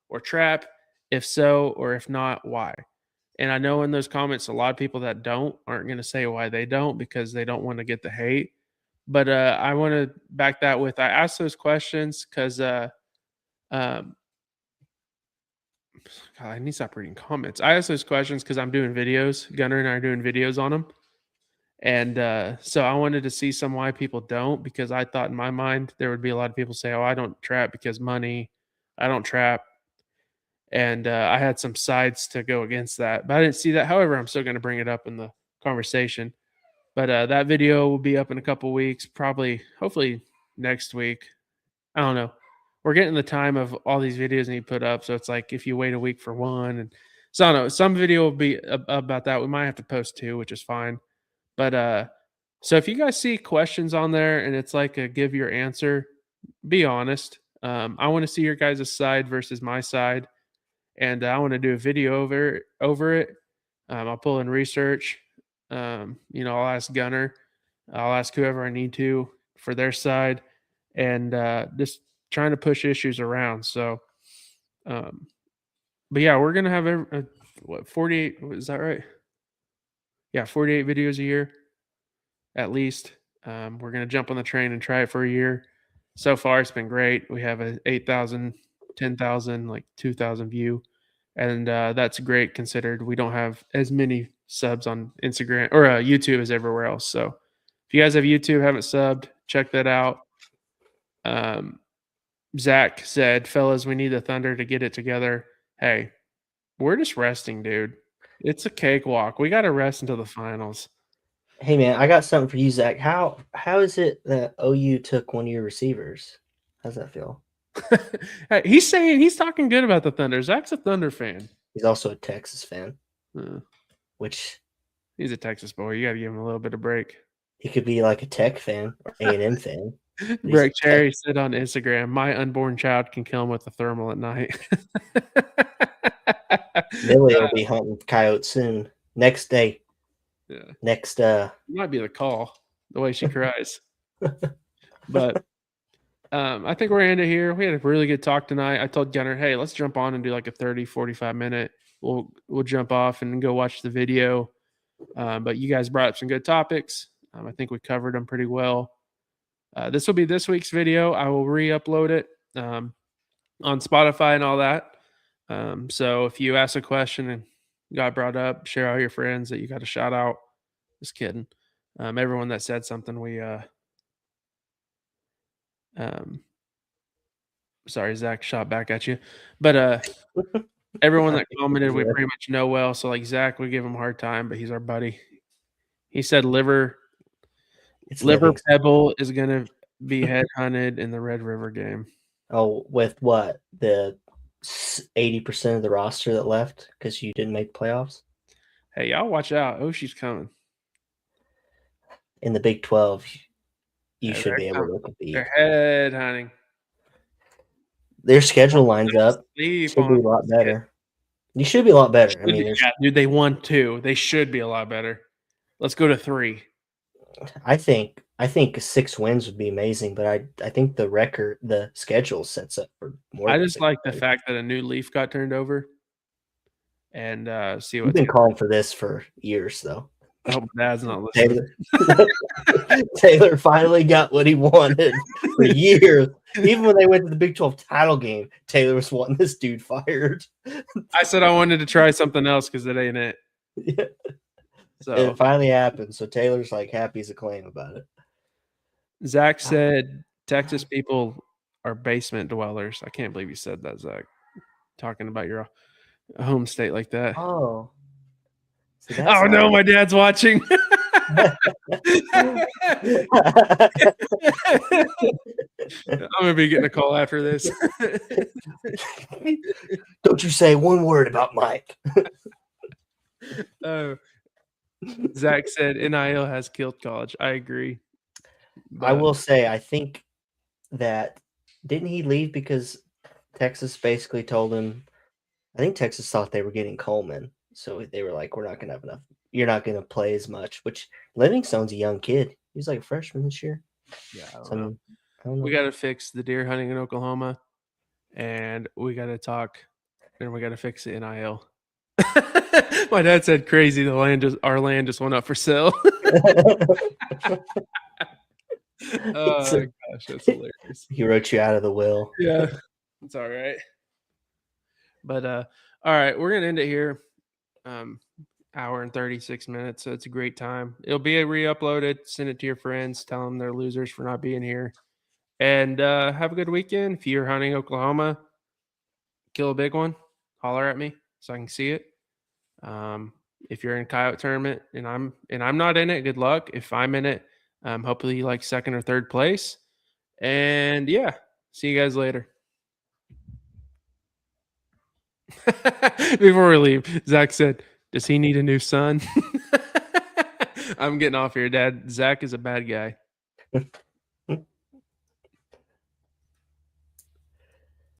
or trap? If so, or if not, why? And I know in those comments, a lot of people that aren't going to say why they don't because they don't want to get the hate. But I want to back that with I asked those questions because um, God, I need to stop reading comments. I asked those questions because I'm doing videos. Gunner and I are doing videos on them. And so I wanted to see some why people don't, because I thought in my mind there would be a lot of people say, "Oh, I don't trap because money. I don't trap." And I had some sides to go against that, but I didn't see that. However, I'm still going to bring it up in the conversation. But that video will be up in a couple weeks, probably, hopefully next week. I don't know. We're getting the time of all these videos need put up, so it's like if you wait a week for one, and so I don't know. Some video will be about that. We might have to post two, which is fine. But so if you guys see questions on there and it's like a give your answer, be honest. I want to see your guys' side versus my side, and I want to do a video over it. I'll pull in research. I'll ask Gunner, I'll ask whoever I need to for their side, and just trying to push issues around. So, but yeah, we're gonna have 48? Is that right? Yeah, 48 videos a year at least. We're gonna jump on the train and try it for a year. So far, it's been great. We have a 8,000, 10,000, like 2,000 view, and that's great considered we don't have as many subs on Instagram or YouTube as everywhere else. So if you guys have YouTube, haven't subbed, check that out. Zach said, "Fellas, we need the Thunder to get it together." Hey, we're just resting, dude. It's a cakewalk. We got to rest until the finals. Hey man, I got something for you, Zach. How is it that OU took one of your receivers? How's that feel? Hey, he's talking good about the Thunder. Zach's a Thunder fan. He's also a Texas fan, Uh, which he's a Texas boy. You got to give him a little bit of break. he could be like a Tech fan or A&M fan. But he's a Break Cherry said on Instagram, "My unborn child can kill him with a thermal at night." Millie will be hunting coyotes soon. Next day. Yeah, Next it might be the call. The way she cries, but I think we're end it here. We had a really good talk tonight. I told Gunner, "Hey, let's jump on and do like a 30, 45 minute. We'll jump off and go watch the video." But you guys brought up some good topics. I think we covered them pretty well. This will be this week's video. I will re-upload it on Spotify and all that. So if you ask a question and got brought up, share all your friends that you got a shout out. Just kidding. Everyone that said something, sorry, Zach, shot back at you. But everyone that commented, we pretty much know well. So like Zach, we give him a hard time, but he's our buddy. He said Liver Pebble is gonna be head hunted in the Red River game. Oh, with what? The 80% of the roster that left because you didn't make playoffs. Hey, y'all watch out. Oh, she's coming. In the Big 12, you Hey, should be able to they're compete. headhunting. Their schedule lines up. Sleep Should be on a lot better. You should be a lot better. I mean, yeah, dude, they won 2. They should be a lot better. Let's go to 3. I think 6 wins would be amazing, but I think the schedule sets up for more. I Than just 6 like the wins. fact that a new leaf got turned over. And see We've what's been going calling for this for years, though. I hope Dad's not listening. Taylor finally got what he wanted for years. Even when they went to the Big 12 title game, Taylor was wanting this dude fired. I said I wanted to try something else because it ain't it. Yeah. So It finally happened. So Taylor's like happy as a clam about it. Zach said Texas people are basement dwellers. I can't believe you said that, Zach. Talking about your home state like that. Oh. See, Oh no, my dad's watching. I'm gonna be getting a call after this. Don't you say one word about Mike. Zach said NIL has killed college. I agree. I will say, I think that didn't he leave because Texas basically told him? I think Texas thought they were getting Coleman, so they were like, "We're not going to have enough. You're not going to play as much." Which Livingstone's a young kid. He's like a freshman this year. Yeah, I don't So, know. I don't know. We got to fix the deer hunting in Oklahoma, and we got to talk, and we got to fix the NIL. My dad said, "Crazy! Our land just went up for sale." Oh gosh, that's hilarious. He wrote you out of the will. Yeah, it's all right. But all right, we're gonna end it here. Hour and 36 minutes, so it's a great time. It'll be re-uploaded. Send it to your friends. Tell them they're losers for not being here. And have a good weekend. If you're hunting Oklahoma, kill a big one. Holler at me so I can see it. If you're in coyote tournament and I'm not in it, good luck. If I'm in it, hopefully you like second or third place. And yeah, see you guys later. Before we leave, Zach said, "Does he need a new son?" I'm getting off here, Dad. Zach is a bad guy.